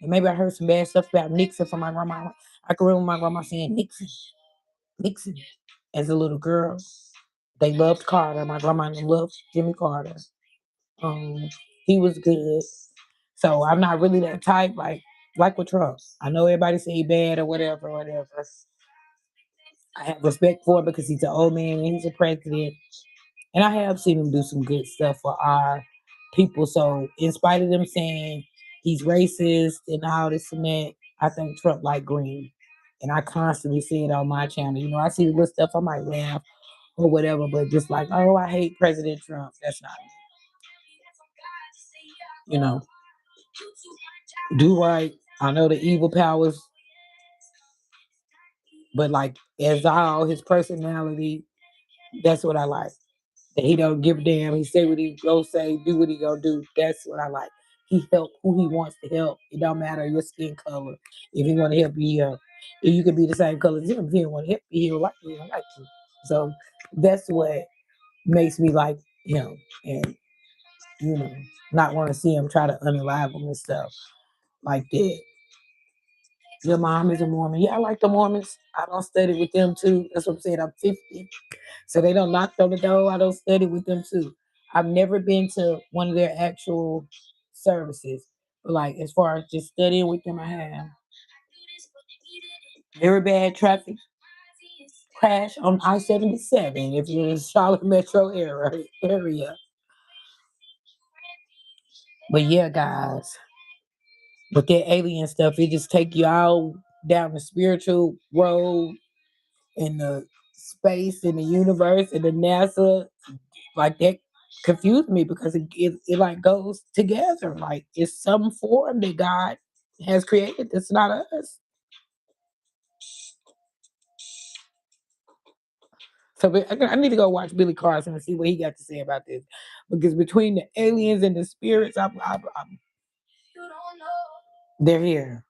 And maybe I heard some bad stuff about Nixon from my grandma. I can remember my grandma saying Nixon, Nixon, as a little girl. They loved Carter. My grandma loved Jimmy Carter. Um, he was good. So I'm not really that type, like with Trump. I know everybody say he bad or whatever, whatever. I have respect for him because he's an old man and he's a president. And I have seen him do some good stuff for our people. So in spite of them saying he's racist and all this and that, I think Trump like green. And I constantly see it on my channel. I see the little stuff, I might laugh or whatever, but just like, oh, I hate President Trump. That's not me. Do right. I know the evil powers, but like as all his personality, that's what I like. That he don't give a damn. He say what he go say, do what he go do. That's what I like. He help who he wants to help. It don't matter your skin color. If he want to help you, if you could be the same color as him. If he don't want to help you, he don't like you. He don't like you. So that's what makes me like him, and you know, not want to see him try to unalive him and stuff like that. Your mom is a Mormon. Yeah, I like the Mormons. I don't study with them too. That's what I'm saying. I'm 50. So they don't knock on the door. I don't study with them too. I've never been to one of their actual services. But like as far as just studying with them, I have. Very bad traffic crash on I-77 if you're in the Charlotte metro area. But yeah, guys, with that alien stuff, it just take you all down the spiritual road and the space and the universe and the NASA. Like that confused me because it like goes together. Like it's some form that God has created that's not us. So I need to go watch Billy Carson and see what he got to say about this. Because between the aliens and the spirits, they're here.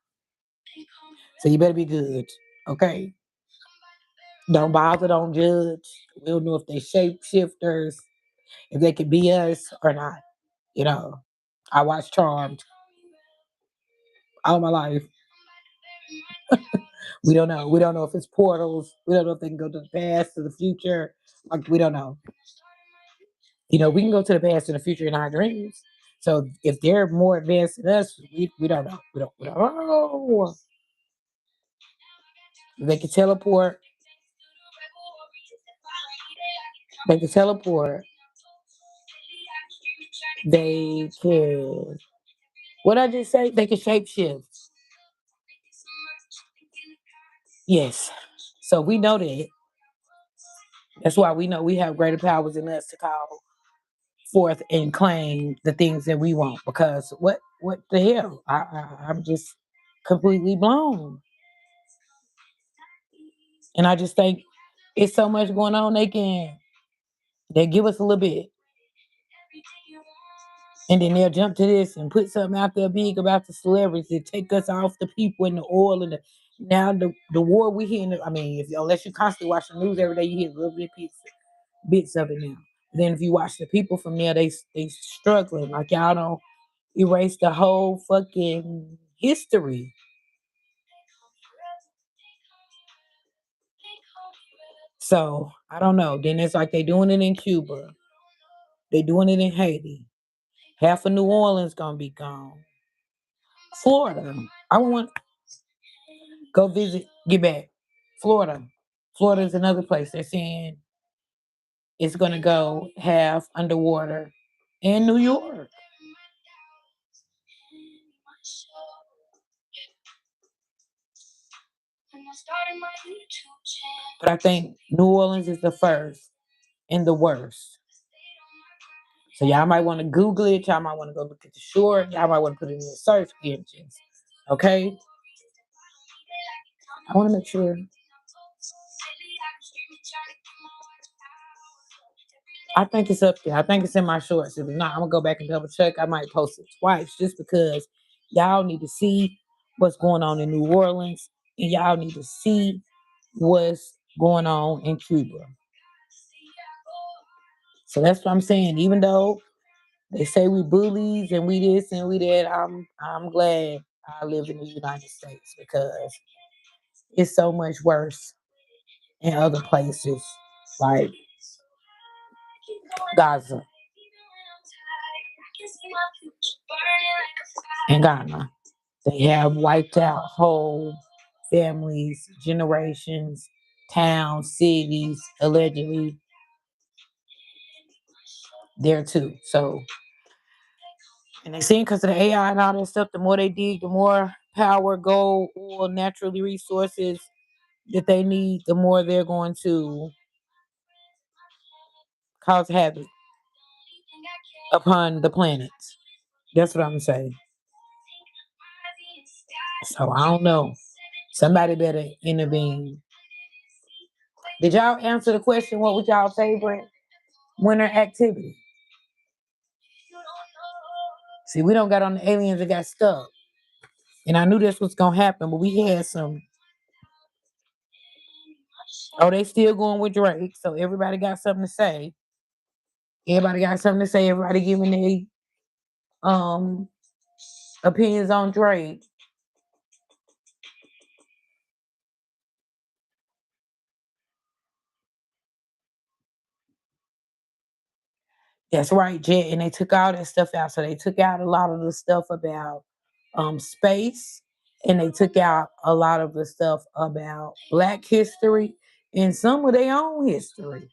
So you better be good. Okay. Don't bother, don't judge. We don't know if they shapeshifters, if they could be us or not. You know. I watched Charmed all my life. We don't know. We don't know if it's portals. We don't know if they can go to the past, to the future. Like we don't know. You know, we can go to the past and the future in our dreams. So if they're more advanced than us, we don't know. We don't know. They can teleport. They can teleport. They can. What I just say? They can shapeshift. Yes. So we know that. That's why we know we have greater powers in us to call forth and claim the things that we want. Because what the hell? I'm just completely blown. And I just think it's so much going on. They give us a little bit, and then they'll jump to this and put something out there big about the celebrities to take us off the people and the oil and now the war we hear. I mean, if unless you constantly watch the news every day, you hear little bits of it now. Then if you watch the people from there, they struggling like y'all don't erase the whole fucking history. So I don't know. Then it's like they doing it in Cuba. They doing it in Haiti. Half of New Orleans gonna be gone. Florida. I want go visit. Get back. Florida. Florida is another place. They're saying it's gonna go half underwater. In New York. But I think New Orleans is the first and the worst. So y'all might want to Google it. Y'all might want to go look at the shore. Y'all might want to put it in your search engines. Okay. I want to make sure. I think it's up there. I think it's in my shorts. If it's not, I'm gonna go back and double check. I might post it twice just because y'all need to see what's going on in New Orleans and y'all need to see what's going on in Cuba. So that's what I'm saying. Even though they say we bullies and we this and we that, I'm glad I live in the United States because it's so much worse in other places like Gaza and Ghana. They have wiped out whole families, generations, towns, cities, allegedly there too. So, and they saying because of the AI and all that stuff, the more they dig, the more power, gold, oil, naturally resources that they need, the more they're going to cause havoc upon the planet. That's what I'm saying. So I don't know. Somebody better intervene. Did y'all answer the question? What was y'all favorite winter activity? See, we don't got on the aliens that got stuck. And I knew this was gonna happen, but we had some. Oh, they still going with Drake. So everybody got something to say. Everybody got something to say. Everybody giving their um opinions on Drake. That's right, Jet. And they took all that stuff out. So they took out a lot of the stuff about space, and they took out a lot of the stuff about Black history and some of their own history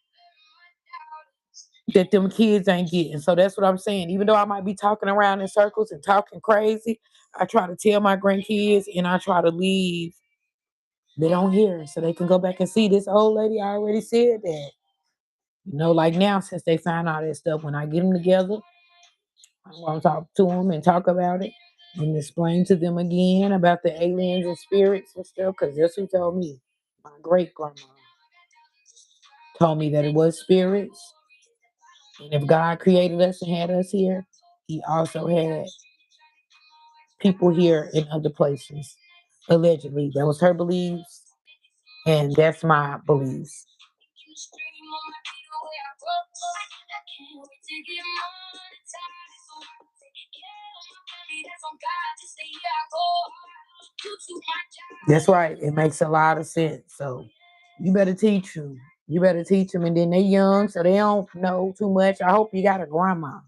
that them kids ain't getting. So that's what I'm saying. Even though I might be talking around in circles and talking crazy, I try to tell my grandkids and I try to leave. They don't hear, so they can go back and see this old lady already said that. Like now, since they find all that stuff, when I get them together, I want to talk to them and talk about it and explain to them again about the aliens and spirits and stuff. Because that's who told me. My great grandma told me that it was spirits. And if God created us and had us here, He also had people here in other places. Allegedly, that was her beliefs, and that's my beliefs. That's right. It makes a lot of sense. So you better teach them. You better teach them, and then they young, so they don't know too much. I hope you got a grandma.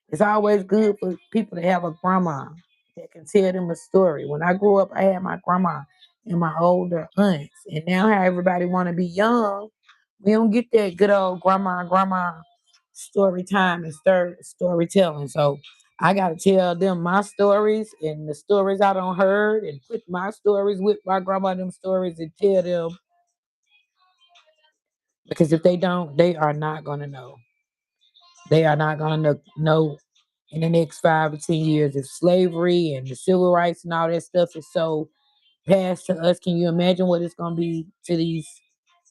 It's always good for people to have a grandma that can tell them a story. When I grew up, I had my grandma and my older aunts, and now how everybody want to be young, we don't get that good old grandma story time and storytelling. So I gotta tell them my stories and the stories I don't heard, and put my stories with my grandma them stories and tell them, because if they don't, they are not gonna know. They are not going to know in the next 5 or 10 years if slavery and the civil rights and all that stuff is so passed to us. Can you imagine what it's going to be to these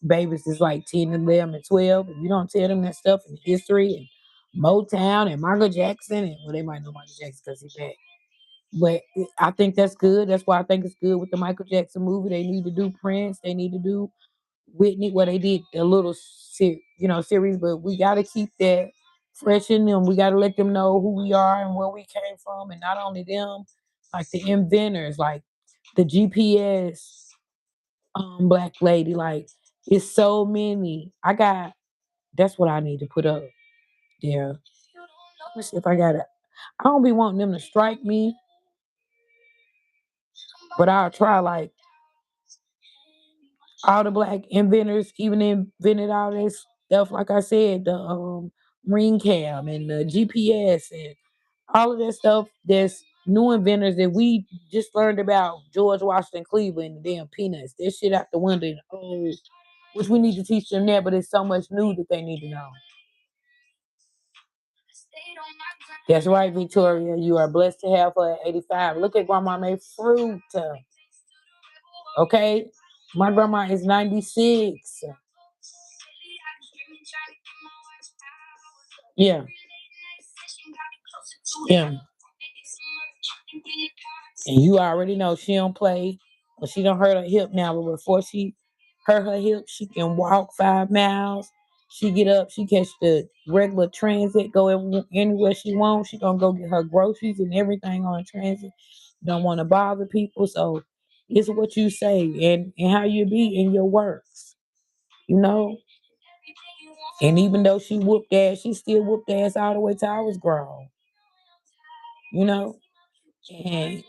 babies? It's like 10 and 11 and 12. If you don't tell them that stuff in history and Motown and Michael Jackson, and well, they might know Michael Jackson because he's back. But I think that's good. That's why I think it's good with the Michael Jackson movie. They need to do Prince. They need to do Whitney, where they did a little series, but we got to keep that fresh in them. We got to let them know who we are and where we came from, and not only them, like the inventors, like the GPS black lady. Like it's so many. That's what I need to put up there. Let me see if I got it. I don't be wanting them to strike me, but I'll try. Like all the black inventors even invented all this stuff. Like I said, the ring cam and the GPS and all of that stuff. There's new inventors that we just learned about. George Washington Cleveland, the damn peanuts. That shit out the window. Oh, which we need to teach them that, but it's so much new that they need to know. That's right, Victoria. You are blessed to have her at 85. Look at Grandma made fruit. Okay? My grandma is 96. Yeah. Yeah. And you already know she don't play, but she don't hurt her hip now. But before she hurt her hip, she can walk 5 miles. She get up, she catch the regular transit, go anywhere she wants. She gonna go get her groceries and everything on transit. Don't want to bother people, so it's what you say and how you be in your works, you know. And even though she whooped ass, she still whooped ass all the way till I was grown, you know. And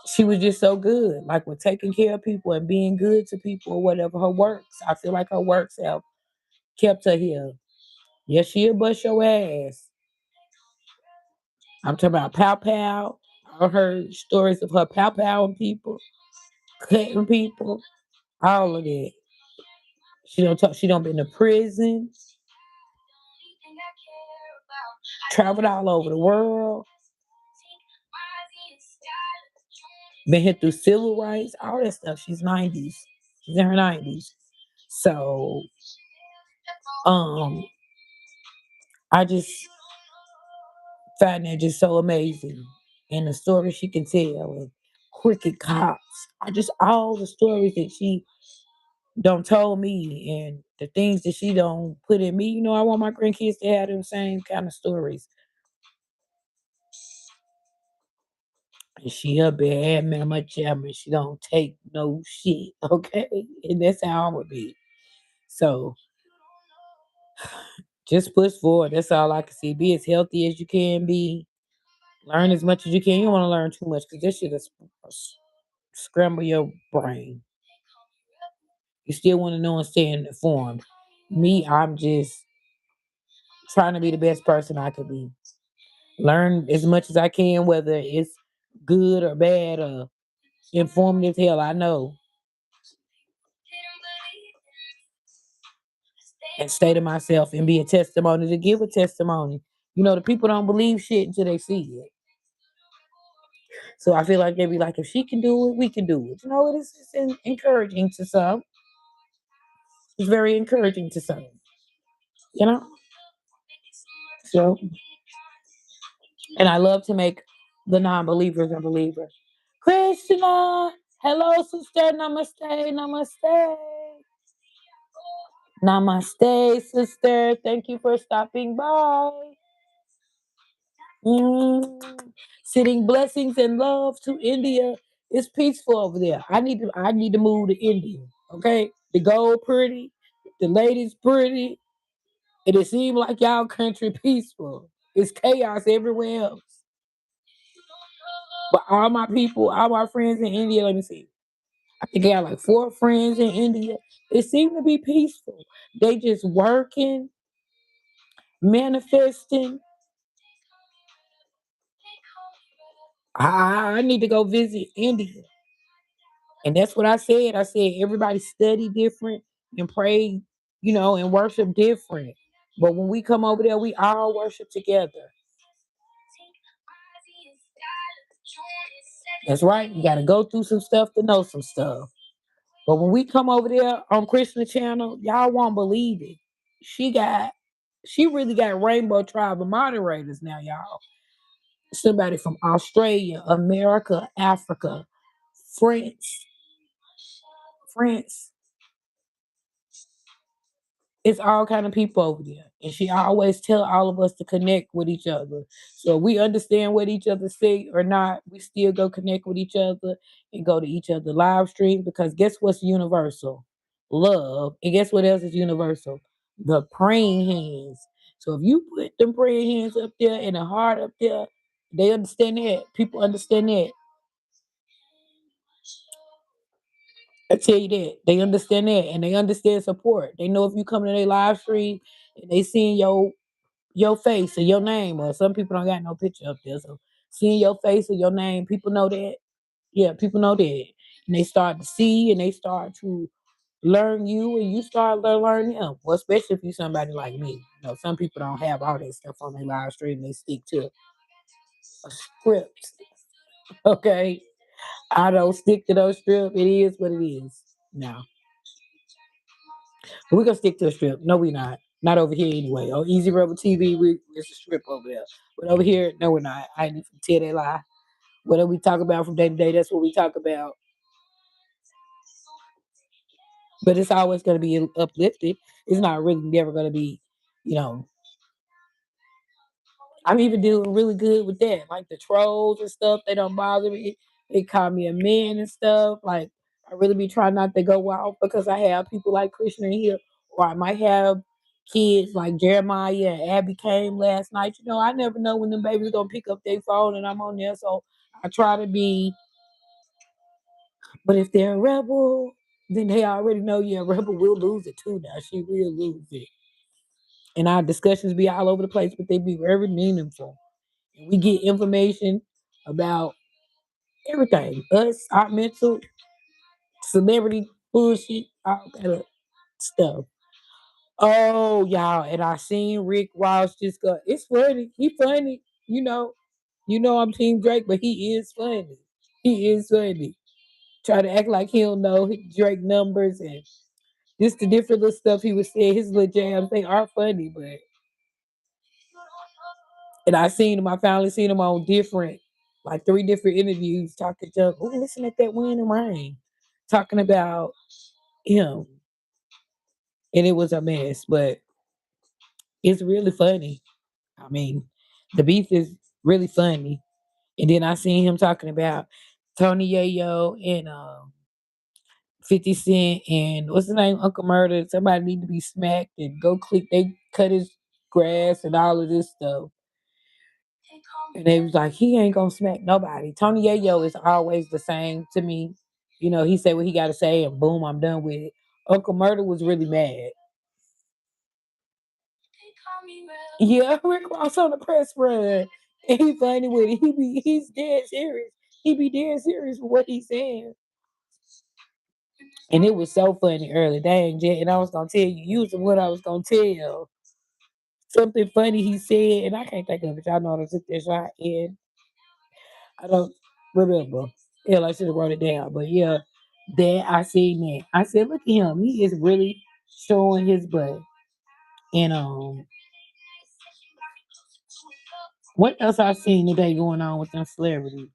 she was just so good, like with taking care of people and being good to people or whatever. Her works, I feel like her works have kept her here. Yes, she'll bust your ass. I'm talking about pow pow. I heard stories of her pow powing people, cutting people, all of that. She don't talk. She don't been to prison. Traveled all over the world. Been hit through civil rights, all that stuff. She's 90s. She's in her 90s. So, um, I just find that just so amazing. And the stories she can tell and Cricket Cops. I just all the stories that she don't told me and the things that she don't put in me. I want my grandkids to have them same kind of stories. And she a bad mama jamma. She don't take no shit. Okay. And that's how I would be. So Just push forward. That's all I can see. Be as healthy as you can be. Learn as much as you can. You don't want to learn too much because this shit is scramble your brain. You still want to know and stay informed. Me, I'm just trying to be the best person I could be. Learn as much as I can, whether it's good or bad or informative. Hell, I know, and stay to myself and be a testimony to give a testimony. You know, the people don't believe shit until they see it. So I feel like they be like, if she can do it, we can do it. You know, it's encouraging to some. It's very encouraging to some. You know, so and I love to make the non-believers a believer. Krishna, hello, sister. Namaste, namaste. Namaste, sister. Thank you for stopping by. Mm. Sending blessings and love to India. It's peaceful over there. I need to move to India. Okay, the gold pretty, the ladies pretty, and it seems like y'all country peaceful. It's chaos everywhere else. But all my people, all my friends in India, let me see. I think I got like 4 friends in India. It seemed to be peaceful. They just working, manifesting. I need to go visit India. And that's what I said. I said everybody study different and pray, and worship different. But when we come over there, we all worship together. That's right. You got to go through some stuff to know some stuff. But when we come over there on Krishna Channel, y'all won't believe it. She really got Rainbow Tribe of moderators now, y'all. Somebody from Australia, America, Africa, France, France. It's all kind of people over there. And she always tell all of us to connect with each other. So we understand what each other say or not, we still go connect with each other and go to each other live stream because guess what's universal? Love. And guess what else is universal? The praying hands. So if you put them praying hands up there and a heart up there, they understand that. People understand that. I tell you that they understand that, and they understand support. They know if you come to their live stream and they seeing your face or your name, or some people don't got no picture up there, so seeing your face or your name, people know that. Yeah, people know that, and they start to see and they start to learn you, and you start to learn them. Well, especially if you somebody like me. Some people don't have all that stuff on their live stream. They stick to a script. Okay, I don't stick to those scripts. It is what it is. Now. We're gonna stick to the strip. No, we're not. Not over here anyway. On Easy Rebel TV, it's a strip over there. But over here, no, we're not. I ain't even tell that lie. Whatever we talk about from day to day, that's what we talk about. But it's always gonna be uplifted. It's not really never gonna be, you know. I'm even doing really good with that. Like the trolls and stuff, they don't bother me. They call me a man and stuff. Like I really be trying not to go out because I have people like Krishna in here, or I might have kids like Jeremiah and Abby came last night. I never know when them babies gonna pick up their phone and I'm on there. So I try to be. But if they're a rebel, then they already know a rebel will lose it too. Now she will lose it. And our discussions be all over the place, but they be very meaningful. And we get information about everything. Us, our mental, celebrity bullshit, all kind of stuff. Oh, y'all, and I seen Rick Ross just go. It's funny. He funny. I'm Team Drake, but he is funny. He is funny. Try to act like he don't know Drake numbers and just the different little stuff he was saying. His little jams, they are funny, but and I finally seen him on like 3 different interviews talking junk. Oh, listen at that wind and rain. Talking about him. And it was a mess, but it's really funny. I mean, the beef is really funny. And then I seen him talking about Tony Yayo and 50 Cent and what's the name? Uncle Murder. Somebody need to be smacked and go click. cut his grass and all of this stuff. And they was like, he ain't gonna smack nobody. Tony Yayo is always the same to me. You know, he said what he gotta say and boom, I'm done with it. Uncle Murder was really mad. Yeah, Rick Ross on the press run. And he funny with it. He's dead serious. He be dead serious with what he's saying. And it was so funny early. Dang, Jet. And I was gonna tell you, using what I was gonna tell. Something funny he said, and I can't think of it. Y'all know I took that shot in. I don't remember. Hell, I should have wrote it down. But yeah, that I seen that. I said, look at him. He is really showing his butt. And what else I seen today going on with them celebrities?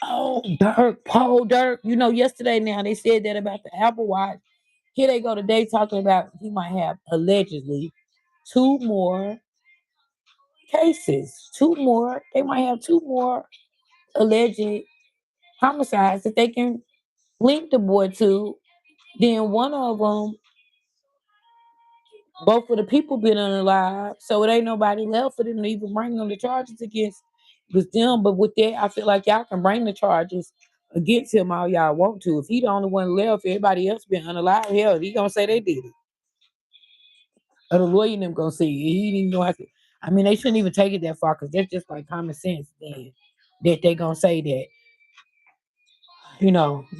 Oh, Dirk, Paul Dirk. You know, yesterday now they said that about the Apple Watch. Here they go today talking about he might have allegedly two more cases. Two more. They might have two more alleged homicides that they can link the boy to. Then one of them, both of the people been unalive, so it ain't nobody left for them to even bring them the charges against. It was them, but with that, I feel like y'all can bring the charges against him all y'all want to. If he the only one left, everybody else been unalive. Hell, he gonna say they did it, or the lawyer them gonna say it. He didn't even know how to. I mean, they shouldn't even take it that far because that's just like common sense. Then that they gonna say that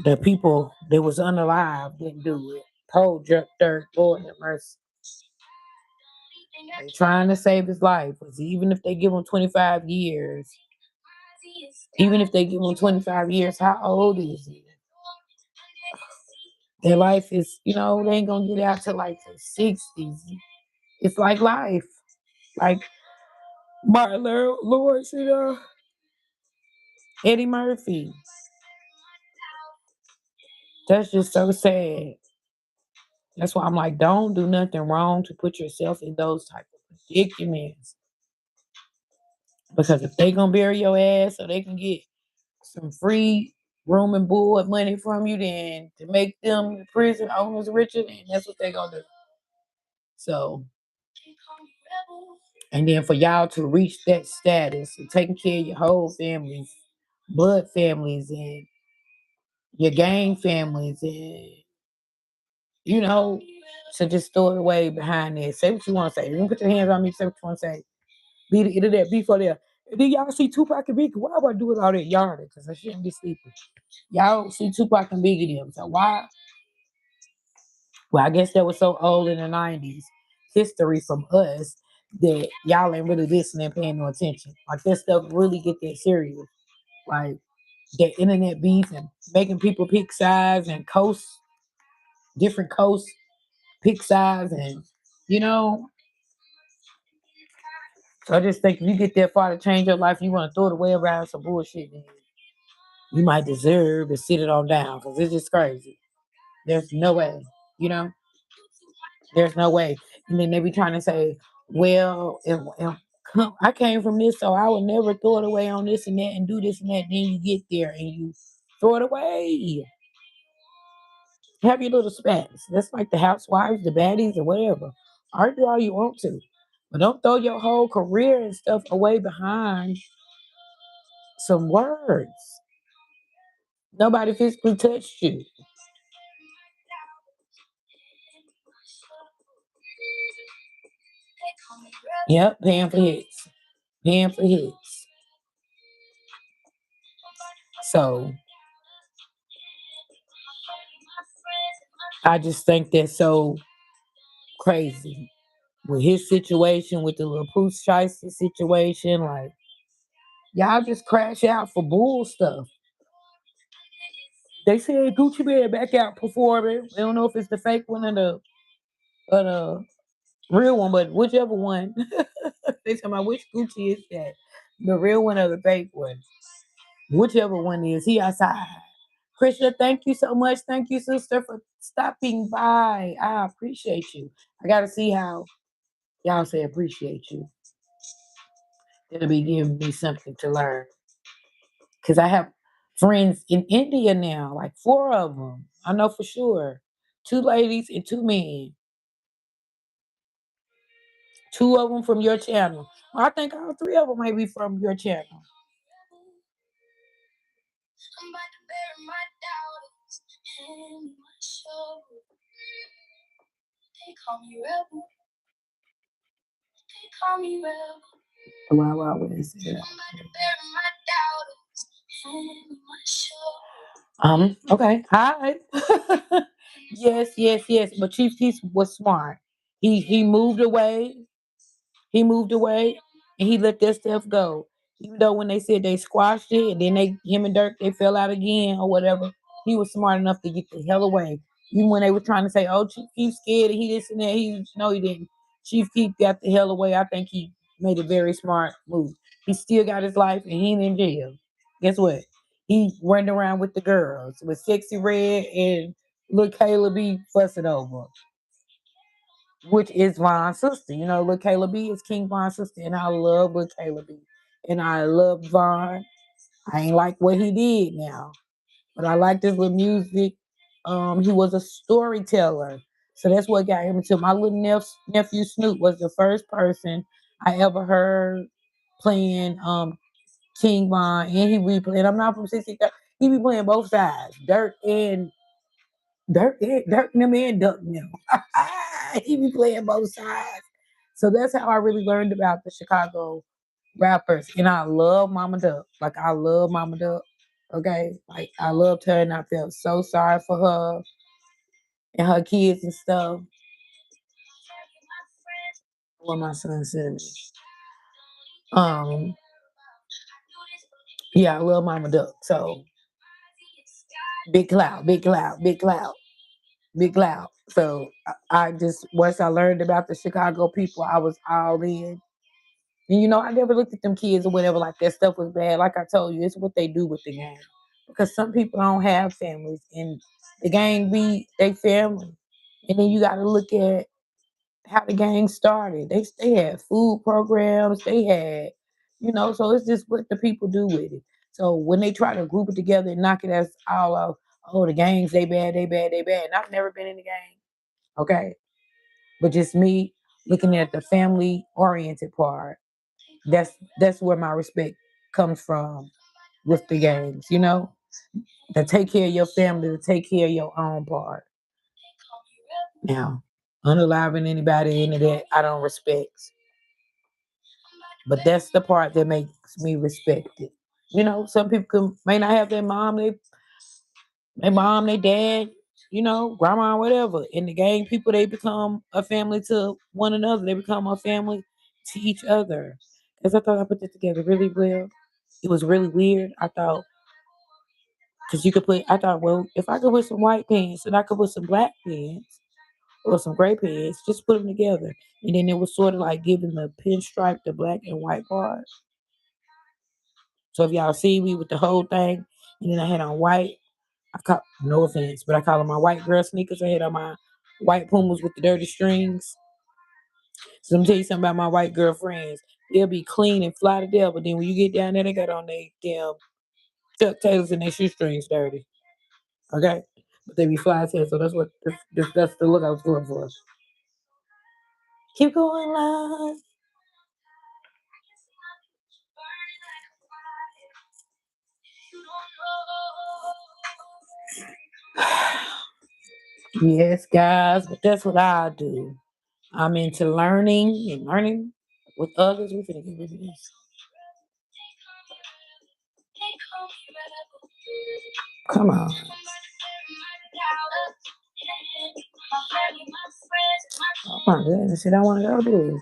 the people that was unalive didn't do it. Told Dirk, Lord have mercy. They trying to save his life. 'Cause even if they give him 25 years, even if they give him 25 years, how old is he? Their life is, they ain't gonna get out to like the 60s. It's like life. Like Martin Lawrence and Eddie Murphy. That's just so sad. That's why I'm like, don't do nothing wrong to put yourself in those type of predicaments. Because if they gonna bury your ass so they can get some free room and board money from you, then to make them prison owners richer, then that's what they gonna do. So, and then for y'all to reach that status and taking care of your whole families, blood families, and your gang families, and to just throw it away behind there. Say what you want to say. You can put your hands on me. Say what you want to say. Be the internet. Be for there. And then y'all see Tupac and Biggie. Why am I doing all that yarding? Because I shouldn't be sleeping. Y'all see Tupac and Biggie them. So why? Well, I guess that was so old in the 90s history from us that y'all ain't really listening, paying no attention. Like that stuff really get that serious. Like the internet beef and making people pick sides and different coasts pick sides and you know. So I just think if you get that far to change your life, you want to throw it away around some bullshit, then you might deserve to sit it on down because it's just crazy. There's no way, you know. There's no way. And then they be trying to say, well, if I came from this, so I would never throw it away on this and that and do this and that. Then you get there and you throw it away. Have your little spats. That's like the housewives, the baddies, or whatever. Argue all you want to. But don't throw your whole career and stuff away behind some words. Nobody physically touched you. Yep, paying for hits. Paying for hits. So I just think that's so crazy. With his situation, with the little Pooh Shiesty situation, like y'all just crash out for bull stuff. They said Gucci Mane back out performing. I don't know if it's the fake one or the real one, but whichever one. They talking about which Gucci is that? The real one or the fake one? Whichever one is, he outside. Krishna, thank you so much. Thank you, sister, for stopping by. I appreciate you. I gotta see how y'all say appreciate you. It'll be giving me something to learn. Cause I have friends in India now, like four of them. I know for sure. Two ladies and two men. Two of them from your channel. Well, I think all three of them may be from your channel. Wow, wow, what is it? Okay. Hi. Yes, yes, yes. But Chief Keef was smart. He moved away. He moved away and he let that stuff go. Even though when they said they squashed it and then him and Dirk they fell out again or whatever, he was smart enough to get the hell away. Even when they were trying to say, "Oh, Chief Keef scared," and he this and that, he no, he didn't. Chief Keef got the hell away. I think he made a very smart move. He still got his life and he ain't in jail. Guess what? He running around with the girls with Sexy Red and Lil Kayla B fussing over, which is Von's sister. You know, Lil Kayla B is King Von's sister, and I love Lil Kayla B. And I love Von. I ain't like what he did now, but I like this little music. He was a storyteller, so that's what got him into. My little nephew Snoop was the first person I ever heard playing King Von, and he be playing. I'm not from 60. He be playing both sides, Dirk them and Duck them. He be playing both sides. So that's how I really learned about the Chicago rappers. And I love Mama Duck. Like I love Mama Duck. Okay. Like I loved her and I felt so sorry for her and her kids and stuff. What my son said to me. Um, yeah, I love Mama Duck. So big cloud, big cloud, big cloud, big cloud. So I just once I learned about the Chicago people, I was all in. And you know, I never looked at them kids or whatever like that stuff was bad. Like I told you, it's what they do with the gang. Because some people don't have families and the gang be they family. And then you gotta look at how the gang started. They had food programs, they had, you know, so it's just what the people do with it. So when they try to group it together and knock it as all out, oh the gangs, they bad, they bad, they bad. And I've never been in the gang. Okay. But just me looking at the family oriented part that's where my respect comes from with the gangs, you know? To take care of your family, to take care of your own part. Now, unaliving anybody into that, I don't respect. But that's the part that makes me respect it. You know, some people may not have their mom, their dad, you know, grandma, whatever. In the gang, people they become a family to one another. They become a family to each other. Because I thought I put this together really well. It was really weird. I thought because you could put, I thought, well, if I could put some white pants and I could put some black pants or some gray pants, just put them together. And then it was sort of like giving the pinstripe, the black and white part. So if y'all see me with the whole thing, and then I had on white, I call, no offense, but I call them my white girl sneakers. I had on my white Pumas with the dirty strings. So let me tell you something about my white girlfriends. They'll be clean and fly to death, but then when you get down there, they got on their damn Chuck Taylors and their shoestrings dirty. Okay? But they be fly as hell, so that's the look I was going for. Keep going, love. Yes, guys, but that's what I do. I'm into learning and learning with others. We finna get rid of this. Come on. Oh my goodness, shit, I want to go do.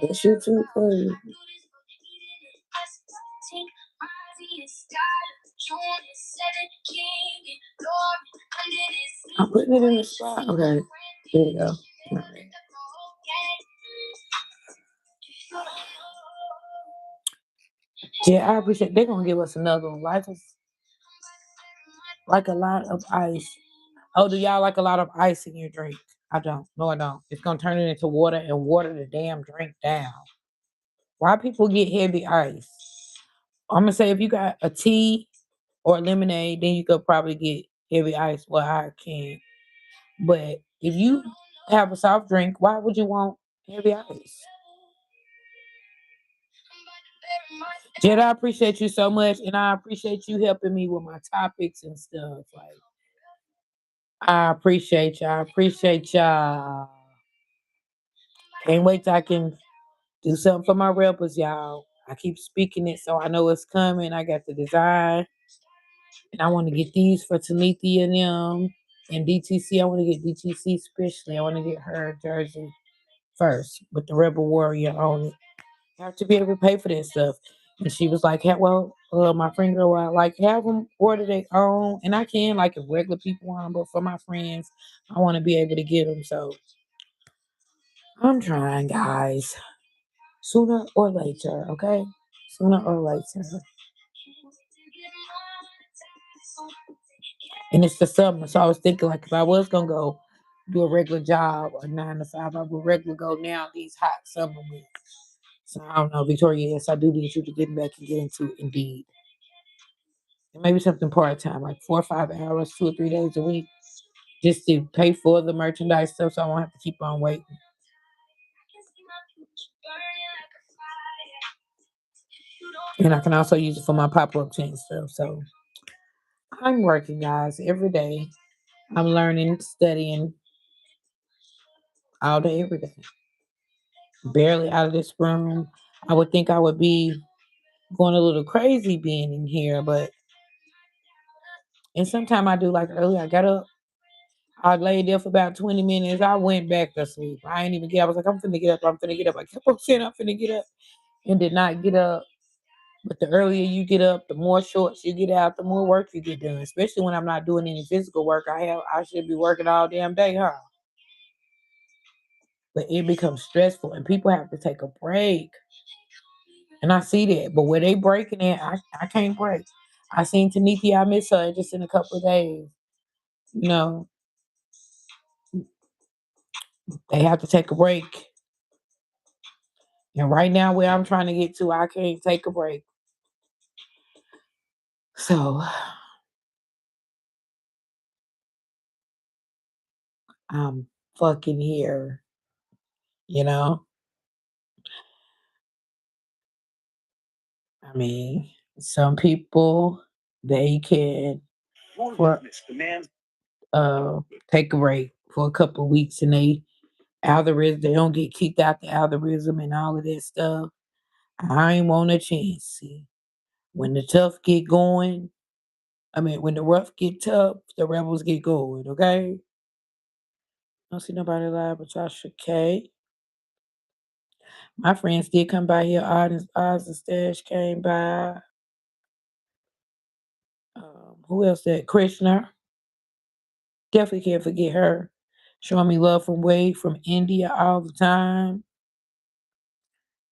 This shit too crazy. I'm putting it in the spot. Okay, here we go. Yeah, I appreciate. They're gonna give us another one. Life is like a lot of ice. Oh, do y'all like a lot of ice in your drink? I don't. No, I don't. It's gonna turn it into water and water the damn drink down. Why people get heavy ice? I'm gonna say if you got a tea or lemonade, then you could probably get heavy ice. Well, I can. But if you have a soft drink, why would you want Heavy ice. Jed, I appreciate you so much, and I appreciate you helping me with my topics and stuff. Like, I appreciate y'all. I appreciate y'all. Can't wait till I can do something for my rebels, y'all. I keep speaking it, so I know it's coming. I got the design, and I want to get these for Tanithia and them. And DTC, I want to get DTC especially. I want to get her jersey first with the Rebel Warrior on it. I have to be able to pay for that stuff. And she was like, well, my friend girl, I like have them order their own. And I can, like, if regular people want them, but for my friends, I want to be able to get them. So I'm trying, guys. Sooner or later, okay? Sooner or later. And it's the summer. So I was thinking, like, if I was going to go do a regular job, a 9 to 5, I would regularly go now these hot summer weeks. So I don't know, Victoria, yes, I do need you to get back and get into Indeed. And maybe something part time, like 4 or 5 hours, 2 or 3 days a week, just to pay for the merchandise stuff so I won't have to keep on waiting. And I can also use it for my pop-up tent stuff. So I'm working, guys, every day. I'm learning, studying all day, every day. Barely out of this room. I would think I would be going a little crazy being in here, but and sometimes I do, like earlier, I got up, I laid there for about 20 minutes. I went back to sleep. I ain't even get. I was like, I'm finna get up. I'm finna get up. I kept on saying I'm finna get up, and did not get up. But the earlier you get up, the more shorts you get out, the more work you get done. Especially when I'm not doing any physical work. I should be working all damn day, huh? But it becomes stressful, and people have to take a break. And I see that. But where they breaking it, I can't break. I seen Taniki. I miss her just in a couple of days. You know, they have to take a break. And right now, where I'm trying to get to, I can't take a break. So I'm fucking here, you know? I mean, some people, they can for, uh, take a break for a couple of weeks and they don't get kicked out the algorithm and all of that stuff. I ain't want a chance. See, when the tough get going, when the rough get tough, the rebels get going, okay? Don't see nobody live but Tasha K. My friends did come by here. Oz and Stash came by. Who else? That Krishna. Definitely can't forget her. Showing me love from way from India all the time.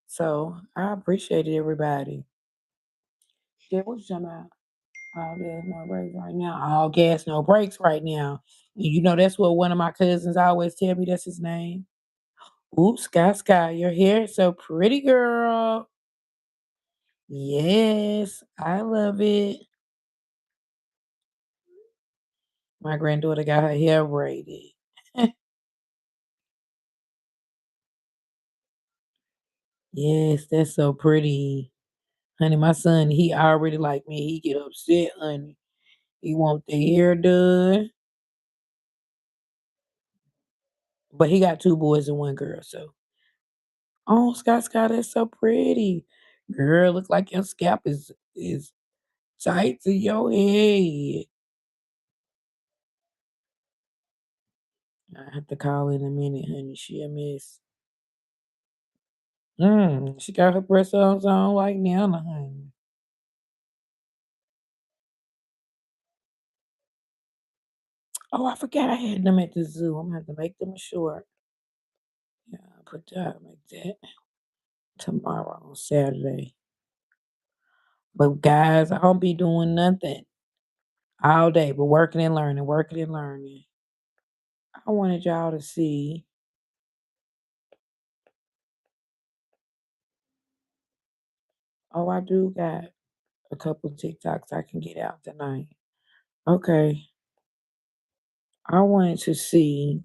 So I appreciated everybody. Yeah, what you talking about? All gas, no brakes right now. All gas, no brakes right now. And you know that's what one of my cousins always tell me. That's his name. Oops, Sky, your hair is so pretty, girl. Yes, I love it. My granddaughter got her hair braided. Yes, that's so pretty. Honey, my son, he already like me. He get upset, honey. He want the hair done. But he got 2 boys and 1 girl, so oh, Scott, that's so pretty. Girl, look like your scalp is tight to your head. I have to call in a minute, honey. She a miss. She got her press ons on like now, honey. Oh, I forgot I had them at the zoo. I'm gonna have to make them short. Yeah, I'll put that like that tomorrow on Saturday. But guys, I don't be doing nothing all day, but working and learning, working and learning. I wanted y'all to see. Oh, I do got a couple TikToks I can get out tonight. Okay. I wanted to see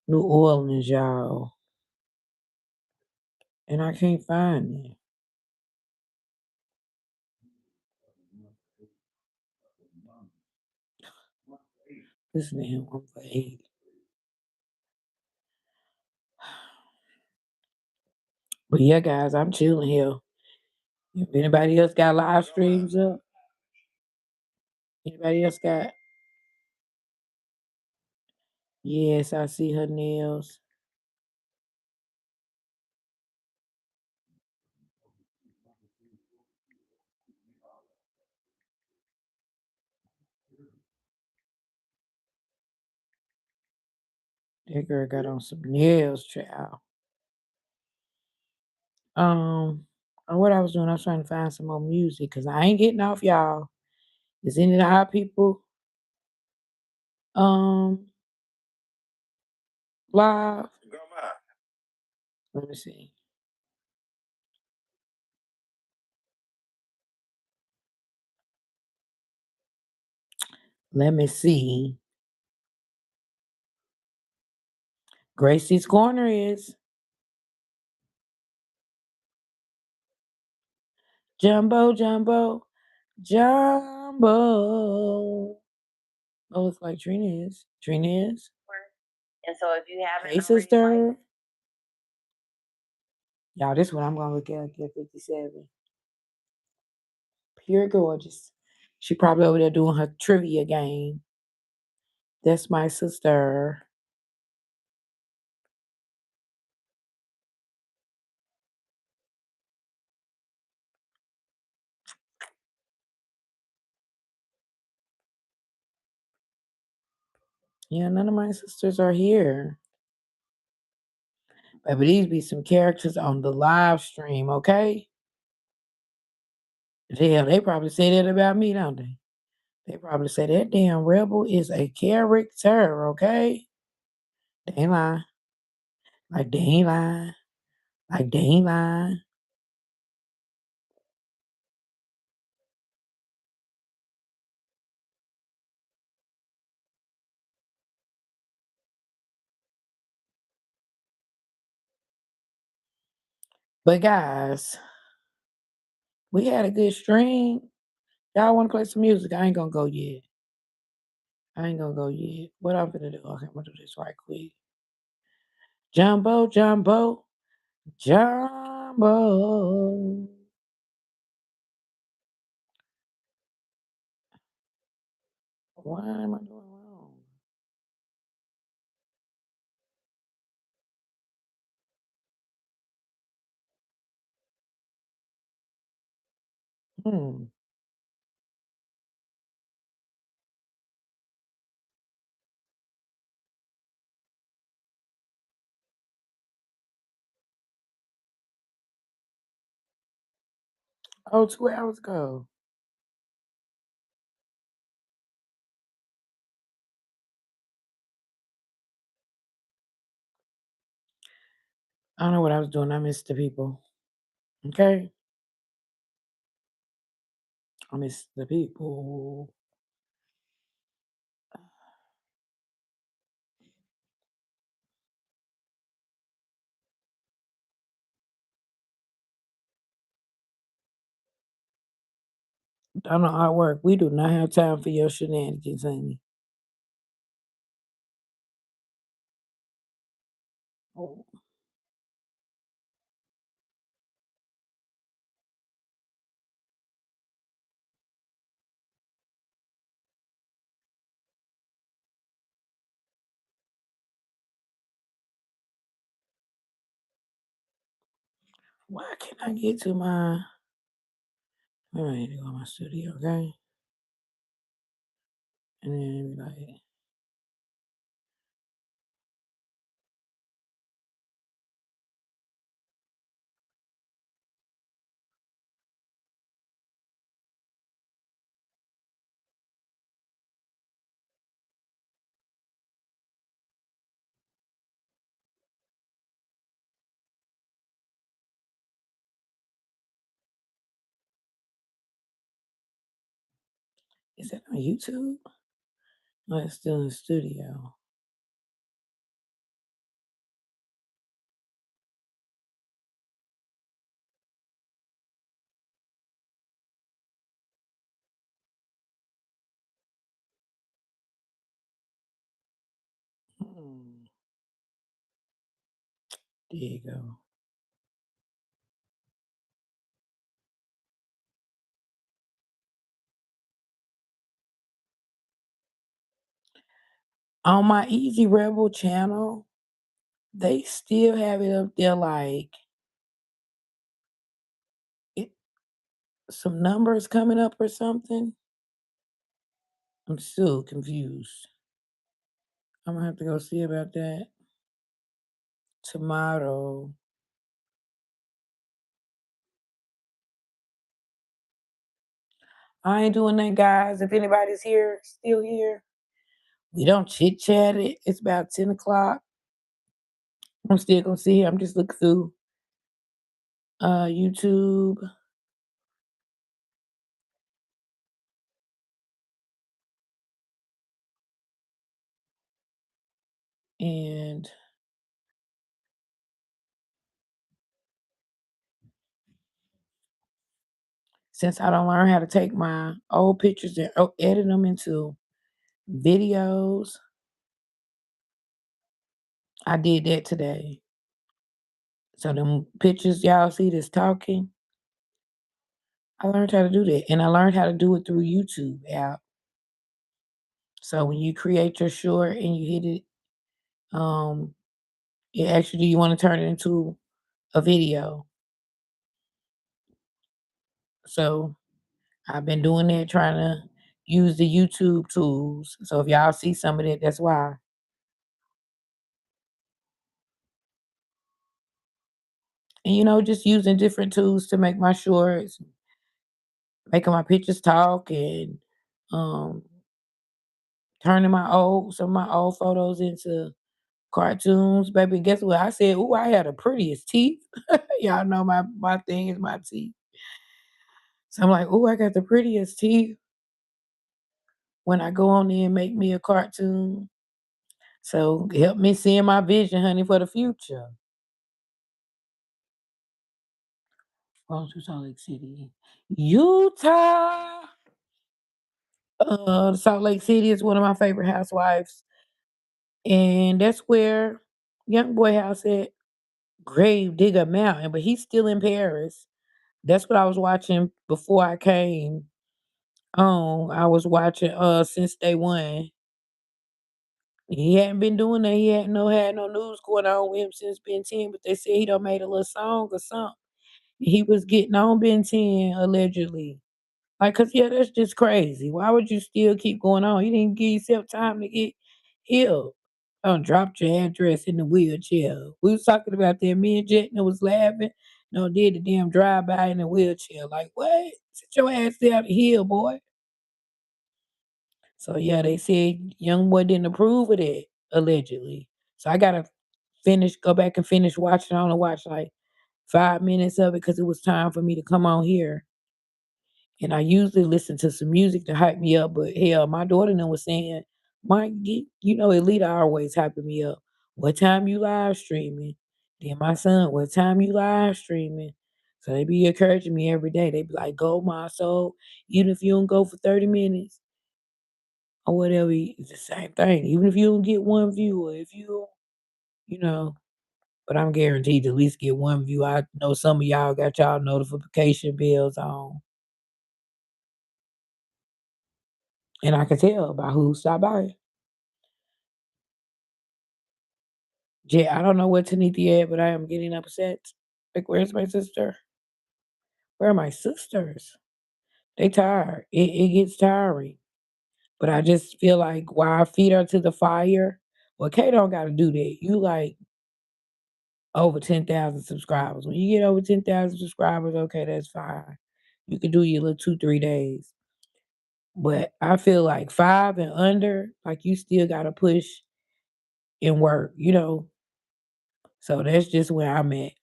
New Orleans, y'all. and I can't find it. Listen to him. I'm for 8. But yeah, guys, I'm chilling here. If anybody else got live streams up, anybody else got? Yes, I see her nails. That girl got on some nails, child. What I was doing, I was trying to find some more music because I ain't getting off, y'all. Is any of our people um live? Let me see. Let me see. Gracie's Corner is Jumbo, Jumbo, Jumbo. Oh, it's like Trina is. Trina is. And so if you haven't Hey, sister. Y'all, this one I'm gonna look at 57. Pure gorgeous. She probably over there doing her trivia game. That's my sister. Yeah, none of my sisters are here. But these be some characters on the live stream, okay? Hell, they probably say that about me, don't they? They probably say that damn rebel is a character, okay? They ain't lying. Like they ain't lying. Like they ain't lying. But guys, we had a good stream. Y'all want to play some music? I ain't gonna go yet. I ain't gonna go yet. What I'm gonna do? Okay, I'm gonna do this right quick. Jumbo, Jumbo, Jumbo. What am I doing wrong? Hmm. Oh, 2 hours ago. I don't know what I was doing. I missed the people. Okay. I missed the people. I know artwork. We do not have time for your shenanigans, honey. Oh, why can't I get to my? All right, go to my studio, okay? And then be like, is that on YouTube? No, it's still in the studio. Mm, there you go. On my Easy Rebel channel, they still have it up there like it, some numbers coming up or something. I'm still confused. I'm gonna have to go see about that tomorrow. I ain't doing that, guys. If anybody's here, still here, we don't chit chat it. It's about 10 o'clock. I'm still gonna see here. I'm just looking through YouTube and since I don't learn how to take my old pictures and edit them into videos, I did that today. So them pictures y'all see that's talking, I learned how to do that. And I learned how to do it through YouTube app. So when you create your short and you hit it, um, it actually you want to turn it into a video. So I've been doing that, trying to use the YouTube tools. So if y'all see some of that, that's why. And just using different tools to make my shorts, making my pictures talk, and um, turning some of my old photos into cartoons. Baby, guess what? I said, "Ooh, I had the prettiest teeth." Y'all know my thing is my teeth. So I'm like, "Ooh, I got the prettiest teeth." When I go on there and make me a cartoon, so help me see my vision, honey, for the future. Going to Salt Lake City, Utah. Salt Lake City is one of my favorite housewives, and that's where Young Boy house at Grave Digger Mountain, but he's still in Paris. That's what I was watching before I came on. I was watching since day one. He hadn't been doing that. He had no news going on with him since Ben 10, but they said he done made a little song or something. He was getting on Ben 10 allegedly. Like, cause yeah, that's just crazy. Why would you still keep going on? You didn't give yourself time to get healed. Don't drop your address in the wheelchair. We was talking about that. Me and Jetna was laughing. No, did the damn drive by in the wheelchair. Like, what? Sit your ass down to heal, boy. So yeah, they said young boy didn't approve of that, allegedly. So I gotta go back and finish watching. I only watched like 5 minutes of it because it was time for me to come on here. And I usually listen to some music to hype me up, but hell, my daughter then was saying, "Mike, Elita always hyping me up. What time you live streaming?" Then my son, "What time you live streaming?" So they be encouraging me every day. They be like, "Go, my soul. Even if you don't go for 30 minutes or whatever, it's the same thing. Even if you don't get one view, or if you know, but I'm guaranteed to at least get one view. I know some of y'all got y'all notification bells on, and I can tell by who stopped by. Yeah, I don't know what Tanika at, but I am getting upset. Like, where's my sister? Where are my sisters? They tired. It gets tiring. But I just feel like why I feed her to the fire. Well, Kay don't gotta do that. You like over 10,000 subscribers. When you get over 10,000 subscribers, okay, that's fine. You can do your little 2, 3 days. But I feel like 5 and under, like you still gotta push and work. So that's just where I'm at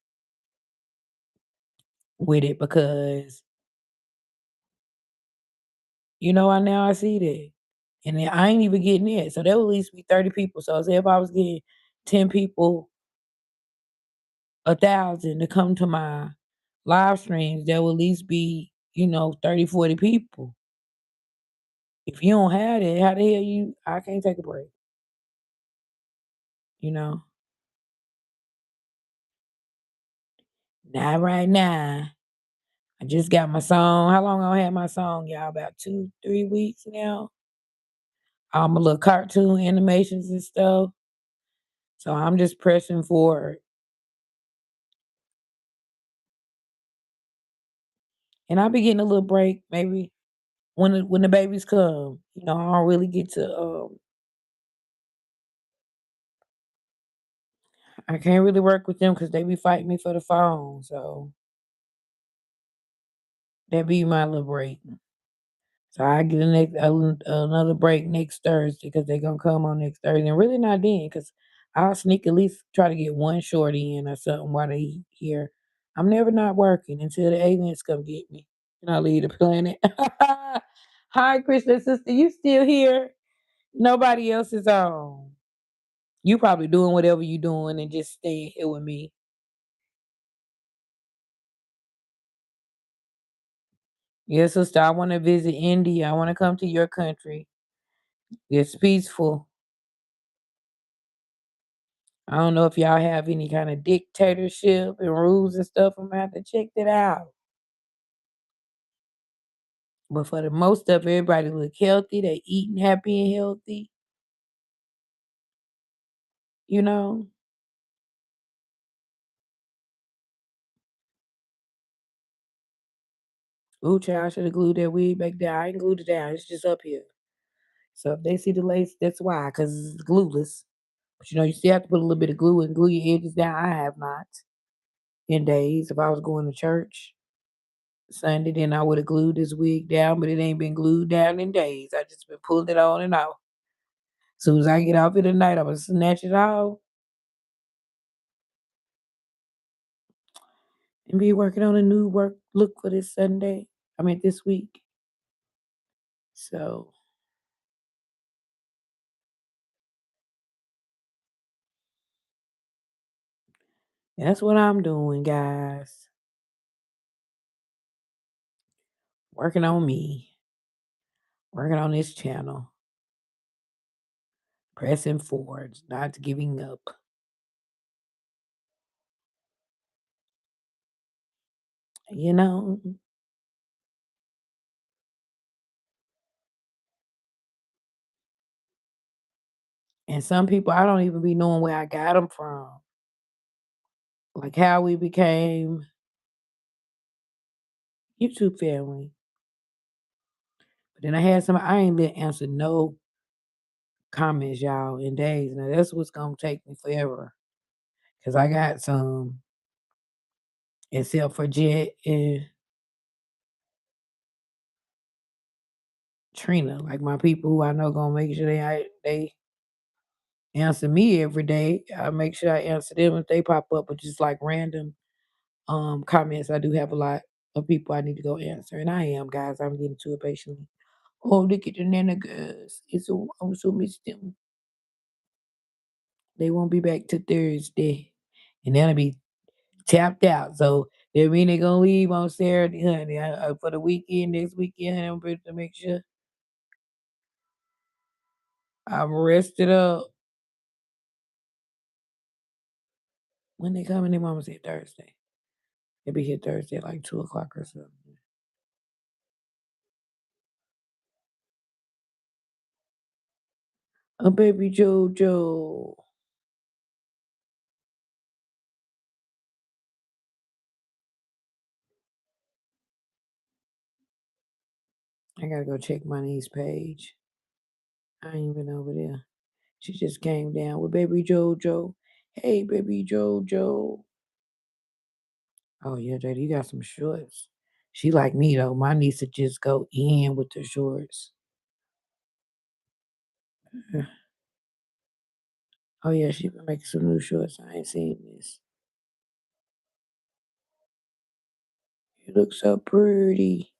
with it because I see that. And then I ain't even getting it. So there will at least be 30 people. So say if I was getting 10 people, 1,000 to come to my live streams, there will at least be, 30, 40 people. If you don't have that, how the hell I can't take a break. you know? Not right now. I just got my song. How long I had my song, y'all? About 2, 3 weeks now. My little cartoon animations and stuff. So I'm just pressing forward. And I'll be getting a little break maybe when the babies come. I don't really get to I can't really work with them because they be fighting me for the phone. So that be my little break. So I get another break next Thursday because they gonna come on next Thursday. And really not then because I'll sneak at least try to get one short in or something while they here. I'm never not working until the aliens come get me and I leave the planet. Hi, Kristen sister, you still here? Nobody else is on. You probably doing whatever you doing and just staying here with me. Yes, sister, I want to visit India. I want to come to your country. It's peaceful. I don't know if y'all have any kind of dictatorship and rules and stuff. I'm gonna have to check that out. But for the most of everybody look healthy. They eating happy and healthy. You know. Ooh, child, I should have glued that wig back down. I ain't glued it down. It's just up here. So if they see the lace, that's why, because it's glueless. But you still have to put a little bit of glue and glue your edges down. I have not in days. If I was going to church Sunday, then I would have glued this wig down, but it ain't been glued down in days. I just been pulling it on and off. Soon as I get off here tonight, I'ma snatch it off and be working on a new work look for this Sunday. I mean this week. So that's what I'm doing, guys. Working on me. Working on this channel. Pressing forward, not giving up. You know? And some people I don't even be knowing where I got them from. Like how we became YouTube family. But then I had some I ain't been answered no comments, y'all, in days. Now that's what's gonna take me forever. Cause I got some, except for Jet and Trina, like my people who I know gonna make sure they answer me every day. I make sure I answer them if they pop up, but just like random comments. I do have a lot of people I need to go answer, and I am, guys. I'm getting to it patiently. Oh, look at the nana girls. I'm so miss them. They won't be back to Thursday, and they'll be tapped out. So that mean they gonna leave on Saturday, honey. For the weekend, next weekend, honey, I'm ready to make sure I'm rested up. When they coming, their mama said Thursday. They be here Thursday at like 2 o'clock or something. A baby Jojo. I gotta go check my niece page. I ain't been over there. She just came down with baby Jojo. Hey, baby Jojo. Oh yeah, JD, you got some shorts. She like me though. My niece would just go in with the shorts. Oh yeah, she been making some new shorts. I ain't seen this. You look so pretty.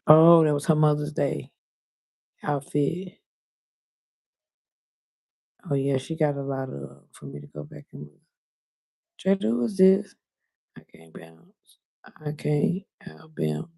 Oh, that was her Mother's Day outfit. Oh yeah, she got a lot of for me to go back and look. Jada, who is this? I can't bounce. I can't out bounce.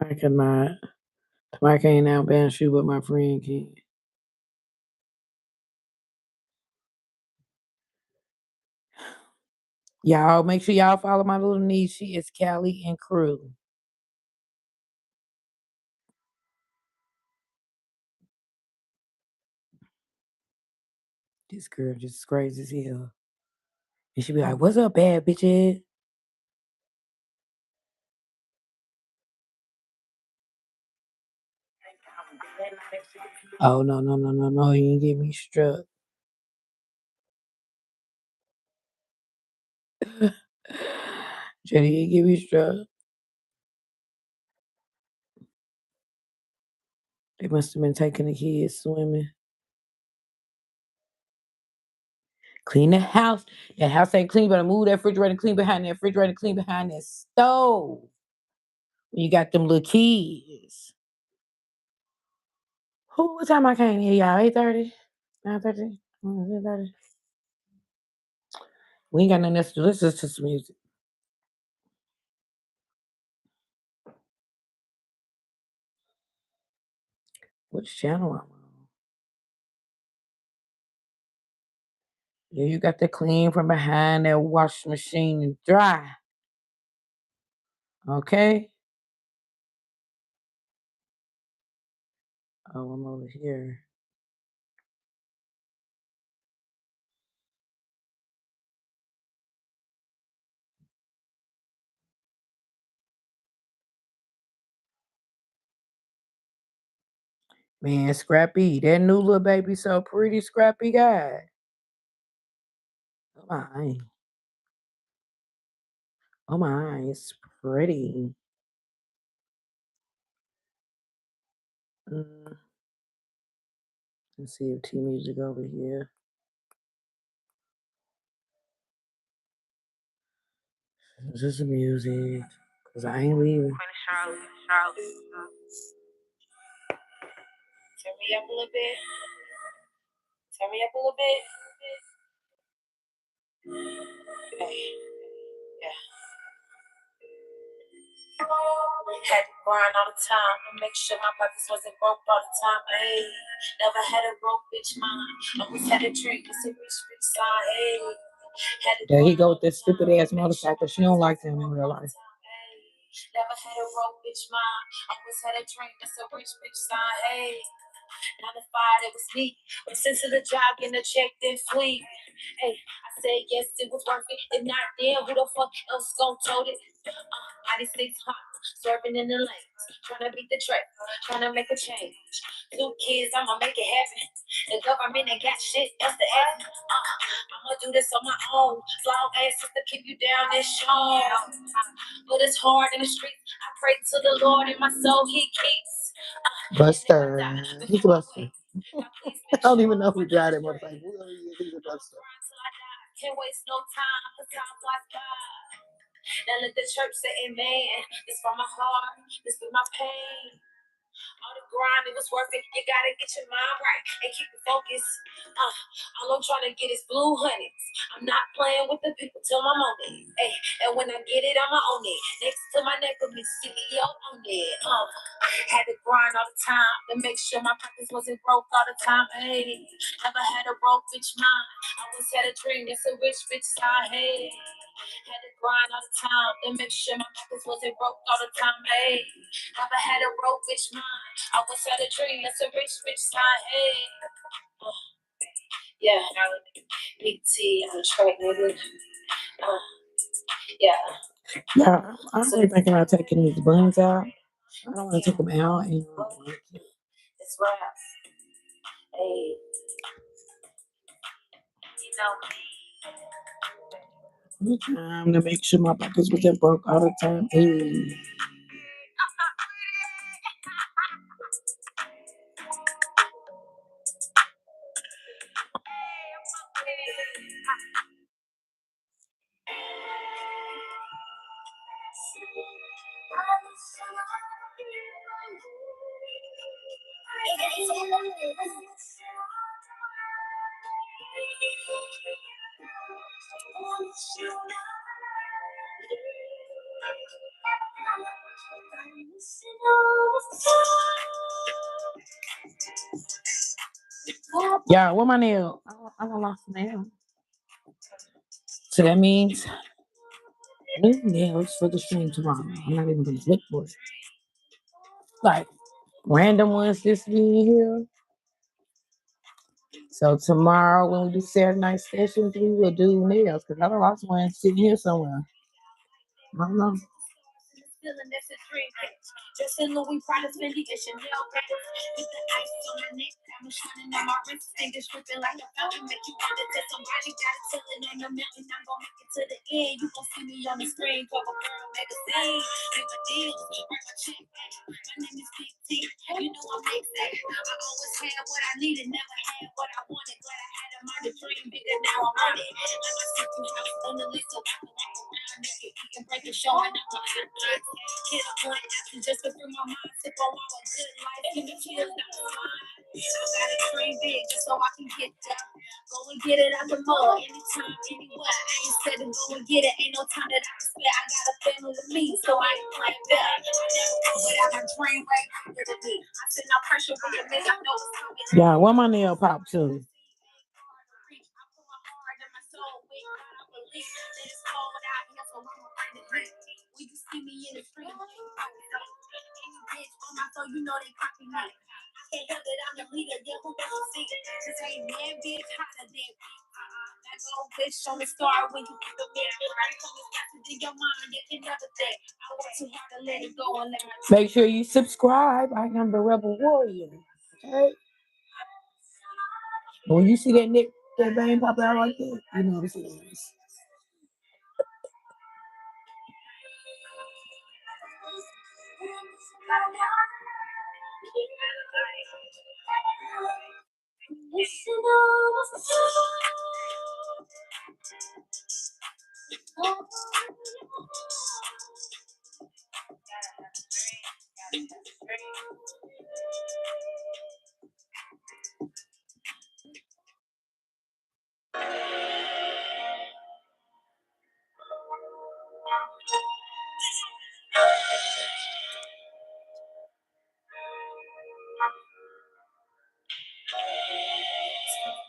I cannot. I can't outbounce you, but my friend can. Y'all make sure y'all follow my little niece. She is Callie and Crew. This girl just crazy as hell. And she be like, "What's up, bad bitches?" Oh no, no, no, no, no. You ain't get me struck. Jenny, you get me struck. They must have been taking the kids swimming. Clean the house. That house ain't clean. Better move that refrigerator, clean behind that refrigerator, clean behind that stove. You got them little kids. What time I came here, y'all? 8:30? 9:30? 10:30? We ain't got nothing else to do. Let's listen to some music. Which channel I'm on? Yeah, you got to clean from behind that wash machine and dry. Okay? Oh, I'm over here. Man, Scrappy, that new little baby so pretty, Scrappy guy. Oh my. Oh my, it's pretty. Mm, let's see if T Music over here. This is the music. Cause I ain't leaving. Charlotte. Turn me up a little bit. Turn me up a little bit. Hey, yeah. Had to grind all the time to make sure my pockets wasn't broke all the time. Hey, never had a broke bitch mind. Always had a drink, it's a rich bitch sign. Hey, had to There he grind go all with the that stupid time ass to make sure motorcycle. my She don't pockets like wasn't them in broke real all the life. time. Hey, never had a broke bitch mind. Always had a drink, that's a rich bitch sign. Hey. 9 to 5, it was me. But since the job getting a check, then flee. Hey, I said yes, it was worth it. If not, then who the fuck else gon' tote it? 96 hot, serving in the lanes, trying to beat the track, trying to make a change. 2 kids, I'ma make it happen. The government ain't got shit else to add. I'ma do this on my own. Long asses to keep you down and show. But it's hard in the streets. I pray to the Lord and my soul he keeps. Buster. He's a Buster. I don't even know who drive that motorcycle. He's a Buster. Can't waste no time, cause time flies by. Now let the church say amen. This for my heart, this for my pain. All the grind, it was worth it. You gotta get your mind right and keep it focused. All I'm trying to get is blue honey. I'm not playing with the people till my moment. Hey, and when I get it, I'ma own it. Next to my neck will be CEO on it. Had to grind all the time to make sure my pockets wasn't broke all the time. Hey, never had a broke bitch mind. I always had a dream, it's a rich bitch side. Hey, had to grind all the time to make sure my pockets wasn't broke all the time. Hey, never had a broke bitch mind. I always had a dream, it's a rich bitch side. Hey, yeah, Big T on the track, nigga. Yeah. Yeah, I'm really thinking about taking these buns out. I don't want to take them out and It's rap. Hey, time to make sure my pockets wasn't broke all the time. Hey. Yeah, what my nail? I lost a nail. So that means new nails for the stream tomorrow. I'm not even gonna look for it. Like random ones this week here. So tomorrow when we do Saturday night sessions, we will do nails because I don't lost one sitting here somewhere. I don't know. Just in Louis Prada, Fendi, and Chanel bags. With the ice on my neck, I'm shining on my wrist, fingers dripping like a fountain. Make you want to tell somebody, gotta tell it on the mountain. I'm gonna make it to the end. You gon' see me on the screen, cover girl magazine. Make my deals, bring my check back. My name is Big T. You know I'm exact. I always had what I needed, never had what I wanted. Glad I had a mind to dream bigger, now I'm on it. Like I see through house on the list, so I can walk around naked, eat and break the show. I know my hot hit a point after just to free my mind, sip on all a good life, give me chills, that's fine. I gotta dream big just so I can get there. Go and get it out the mud, anytime, anywhere. I ain't said to go and get it, ain't no time that I can spare. I got a family with me, so I ain't playing better. I never go without my dream right here to me. I send no pressure with the me, I know it's coming. Yeah, where my nail pop to? We can see me in the street. Any bitch on my phone, you know they copy me. I can't help it, I'm the leader. Yeah, who doesn't see it? Cause ain't man bitch hotter than me. That gold bitch on the star when you put the mirror right on the message in your mind. You can never think. I work too hard to let it go and let my Make sure you subscribe. I am the Rebel Warrior. Okay. When you see that Nick, that vein pop out like that, you know what it is.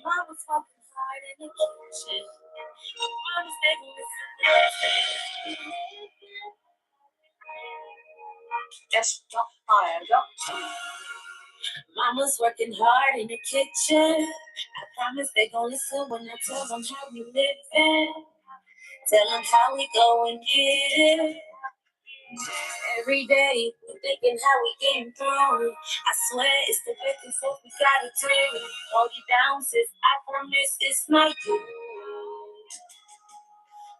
Mama's fucking hard in the kitchen. Mama's making me just don't fire, Mama's working hard in the kitchen. I promise they gon' listen when I tell them how we living. Tell them how we go and get it. Every day, we thinking how we getting through. I swear it's the best and so we gotta do. Hold it down, sis. I promise it's not you.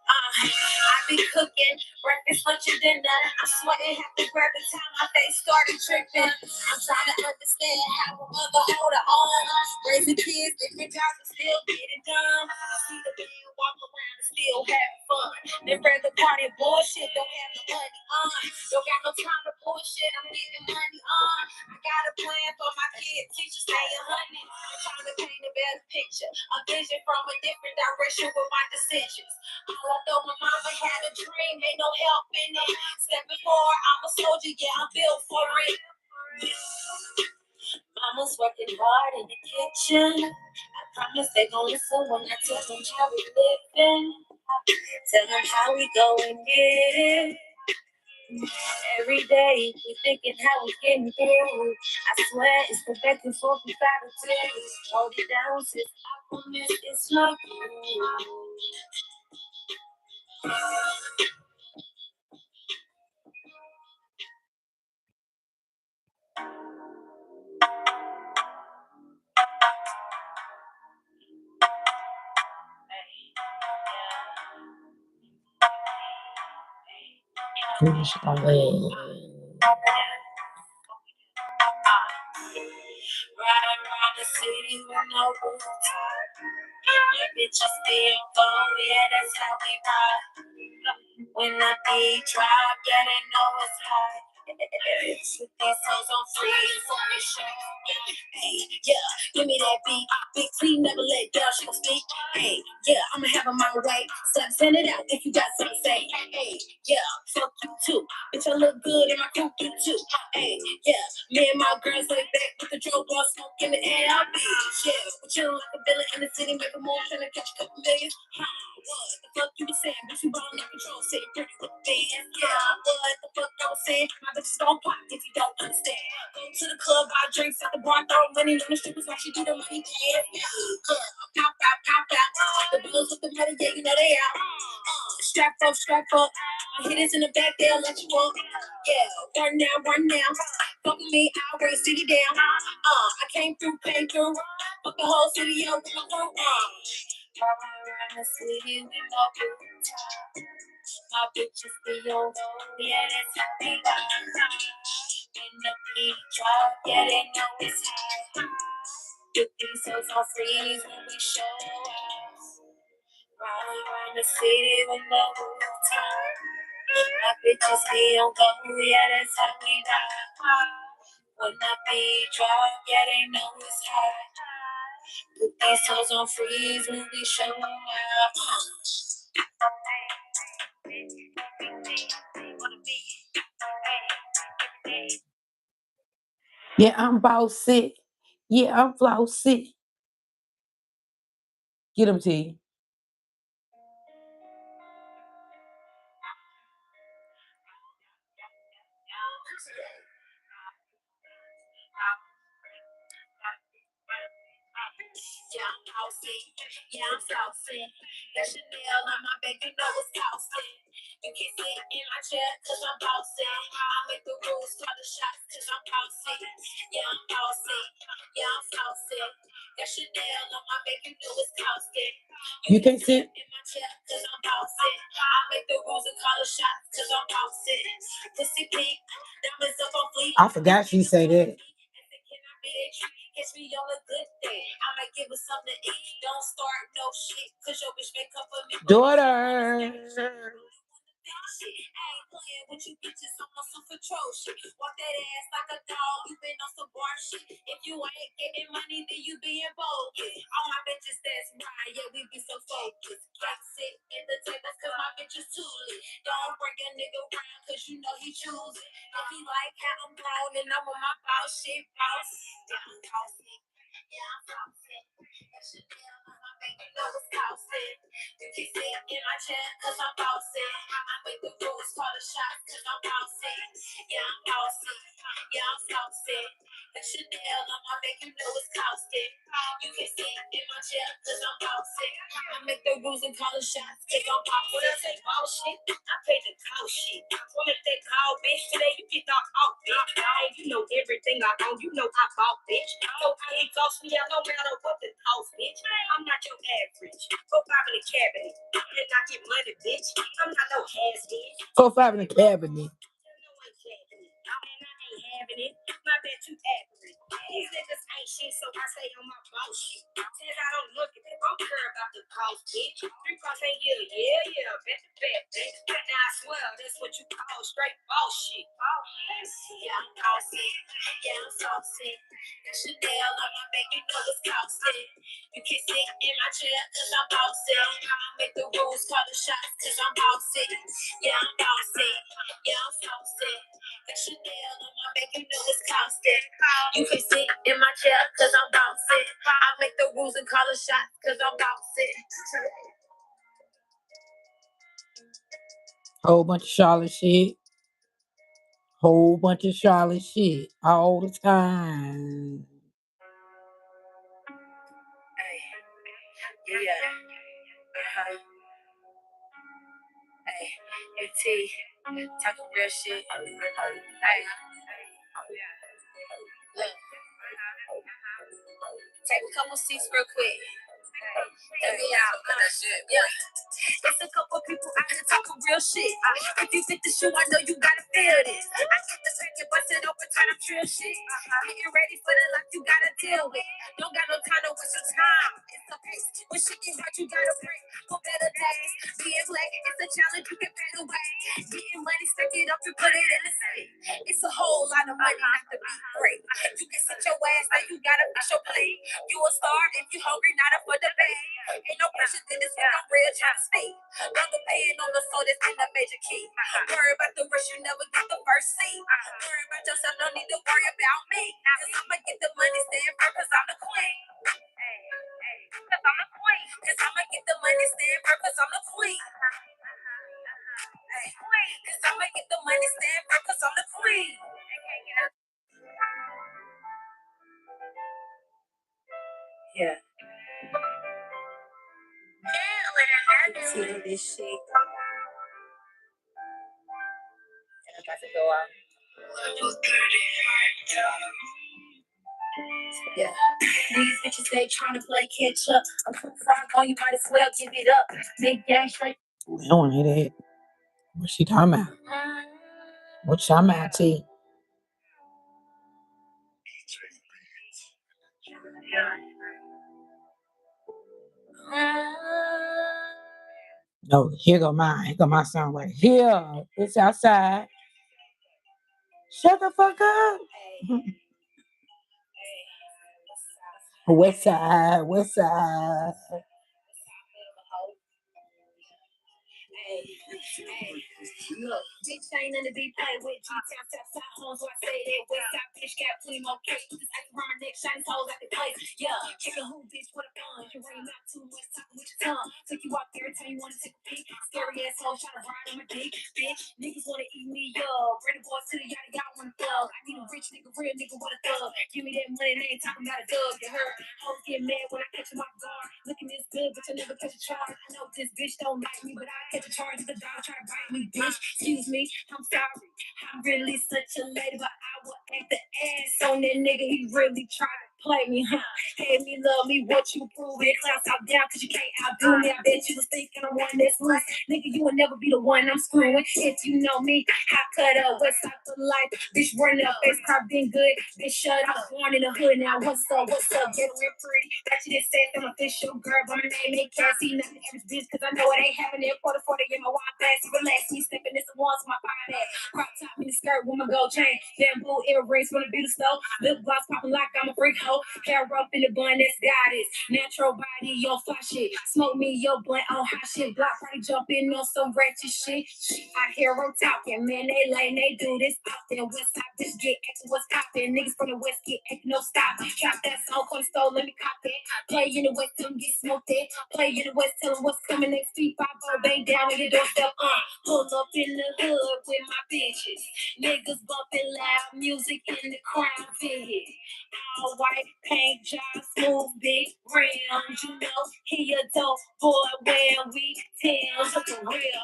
I be cooking breakfast, lunch, and dinner. I'm sweating, have to grab the time my face started tripping. I'm trying to understand how a mother hold her own. Raising kids, different jobs, and still get it done. I see the man walk around and still having fun. They rather party bullshit, don't have no money on. Don't got no time to bullshit, I'm getting money on. I got a plan for my kids, teachers stay 100. I'm trying to paint a better picture, a vision from a different direction with my decisions. All I know, my mama had a dream, ain't no help in it. Stepping forward, I'm a soldier, yeah, I'm built for it. Mama's working hard in the kitchen. I promise they gon' listen when I tell them how we living. Tell them how we go and get it. Every day, we thinking how we getting through. I swear it's the best and forth we gotta do. Hold it down, sis. I promise it's not you. Finish my leg. Riding around the city with no rooftop. Your bitches still go, yeah, that's how we ride. When I need drop, yeah, they know it's hot. These hoes on freeze on me show. Hey, yeah, give me that beat. Big T never let down, she gon' speak. Hey, yeah, I'ma have 'em my way. Send it out if you got something to say. Hey, yeah, fuck you too. Bitch, I look good in my crew, you too. Hey, yeah, me and my girls lay back with the drove ball smoke in the air. I'll be chill. We chillin' like a villain in the city, make a move, tryna catch a couple million. What the fuck you was saying? Bitch, you ballin' out control, sitting pretty with the bands. Yeah, what the fuck I was saying? My bitches gon' pop if you don't understand. Go to the club, buy drinks at the bar, throw money on the strippers like she do the money dance. Yeah, girl, pop out, pop out. The bills with the money, yeah, you know they out. Strap up, strap up. My hitters in the back, they'll let you up. Yeah, run now, run now. Fuck with me, I'll bring the city down. I came through, came through. Fuck the whole city up, come through. Around the city with no good time. My bitches be on low, yeah, that's how we ride. In the beat drop, yeah, they know it's high. With these hoes on freeze when we show up. Ride around the city with no good time. My bitches be on go, yeah, that's how we ride. When the beat drop, yeah, they know it's high. Put these hoes on freeze when we show up. Yeah, I'm bossy. Yeah, I'm flossy. Get them to you. Yeah, I'm bossy. Yeah, I'm saucy. That Chanel on my back, you know it's saucy. You can sit in my chair, cause I'm bossy. I make the rules, call the shots, cause I'm bossy. Yeah, I'm bossy. Yeah, I'm saucy. That Chanel on my back, you know it's saucy. You can't sit. In my chair, cause I'm bossy. I make the rules and call the shots, cause I'm bossy. Pussy pink, diamonds up on fleek. I forgot she say that. Catch me on a good day. I'ma give her something to eat. Don't start no shit, cause your bitch make up for me. Daughter. I ain't playing with you bitches, I'm on some control shit. Walk that ass like a dog, you been on some bar shit. If you ain't getting money, then you being bogus. All my bitches that's right, yeah, we be so focused. Can't sit in the tables cause my bitch is too lit. Don't bring a nigga around cause you know he choosing. If he like how I'm grown and I'm on my boss shit, boss. Yeah, I'm bossy. Yeah, I'm bossy. That shit down on my baby, you know it's bossy. You can sit in my chair cause I'm bossy. I make the rules, call the shots cause I'm bossy. Yeah, I'm bossy. Yeah, I'm saucy. That Chanel on my back, you know it's caustic. You can sit in my chair cause I'm bossy. I make the rules and call the shots cause I'm bossy. When I say boss shit, I pay the call shit. When I say call bitch, today you get knocked out, bitch. Hey, you know everything I own, you know I bought, bitch. So I ain't cost me out no matter what the cost, bitch. I'm not your average. Go pop in the cabinet. And I get money, bitch. I'm not no ass bitch. 4-5 in the cabinet. No one cabinet. Man, I ain't having it. My bad, you accurate. These niggas ain't shit, so I say on my boss shit. Since I don't look at it, don't care about the cost, bitch. 3 costs ain't yeah, bet the bet, bitch. Now I swear, that's what you call straight boss shit. Yeah, I'm bossy. Yeah, I'm saucy. That Chanel on my back, you know it's costly. You can sit in my chair cause I'm bossy. I make the rules, call the shots cause I'm bossy. Yeah, I'm bossy. Yeah, I'm saucy. That Chanel on my back, you know it's costly. You can sit in my chair cause I'm bossy. I make the rules and call the shots cause I'm bossy. Whole bunch of Charlotte shit. Whole bunch of Charlotte shit all the time. Hey, yeah. Hey, UT, talking real shit. Hey, look, take a couple seats real quick. Yeah. It's a couple people out here talking real shit. If you fit the shoe, I know you gotta feel this. I get the packet, bust it open, turn up trill shit. Getting ready for the life you gotta deal with. Don't got no time to waste your time. It's a pace. When shit get hard, you gotta break for better days. Being black, it's a challenge you can pay the way. Getting money, stack it up and put it in the safe. It's a whole lot of money not to be great. You can sit your ass, now you gotta fix your plate. You a star if you hungry, not up for the bag. Ain't no pressure in this one, I'm real trying to stay. Rather paying on the soul that's been a major key. Worry about the rest, you never get the first seat. Worry about yourself, no need to worry about me. Cause I'ma get the money, stand firm, cause I'm the queen. Cause I'm the queen. Cause I'ma get the money, stand firm, cause I'm the queen. Cause I'ma get the money, stand firm, cause I'm the queen. Yeah. See this shit. I'm about to go out. Yeah. These bitches, they trying to play catch up. I'm too far gone, you might as well give it up. Big gang straight. I don't hear that. What she talking about? What you talking about, T? No, here go mine. Here go my song right here. It's outside. Shut the fuck up. West side, west side. Look, bitch ain't nothing to be played with. G-Town, Southside home, so I say that. Westside bitch got plenty more cake. This ice around my neck, shiny toes at the place. Yeah, chicken who bitch with a bun. You ain't not too much talking with your tongue. Took you out there, tell you wanna take a peek. Scary ass hoe trying to ride on my dick. Bitch, niggas wanna eat me up. Bring the boys to the yada, y'all wanna thug. I need a rich nigga, real nigga with a thug. Give me that money, they ain't talking about a dub. You heard? Hoes get mad when I catch them off guard. Looking this good, but you never catch a charge. I know this bitch don't like me, but I catch a charge. The dog try to bite me, bitch. Excuse me, I'm sorry. I'm really such a lady, but I will act the ass on that nigga. He really tried to play me, huh? Hate me, love me, what you prove it. Clout top down, cause you can't outdo me. I bet you was thinking I'm one that's loose. Nigga, you will never be the one I'm screwing. If you know me, I cut up West Side for life. Bitch, run up, face car been good. Bitch, shut up, born in the hood now. What's up, get real pretty. Bet you just said I'm official girl, but my name ain't Cassie. Not the average bitch, cause I know it ain't happening. Quarter 40 in my wine fancy. Relax me, stepping this once my fine ass. Crop top in the skirt with my gold chain. Bamboo earrings from the beauty store. Lip gloss popping like I'm a freak hoe. Hair up in the bun, that's goddess. Natural body, yo, fly shit. Smoke me, yo, blunt on hot shit. Block party jumping on some ratchet shit. I hear them talking, man, they lame, they do this often. West side bitch get acting, what's poppin'? Niggas from the west get acting, no stop. Trap that song, come store, let me cop that. Play in the west, tell 'em get smoked it. Play in the west, tell 'em what's coming next. 350 bang down on your doorstep, Pull up in the hood with my bitches. Niggas bumping loud music in the crowd vivid. All white paint job, smooth big rims. You know he a dope boy when we tell the real.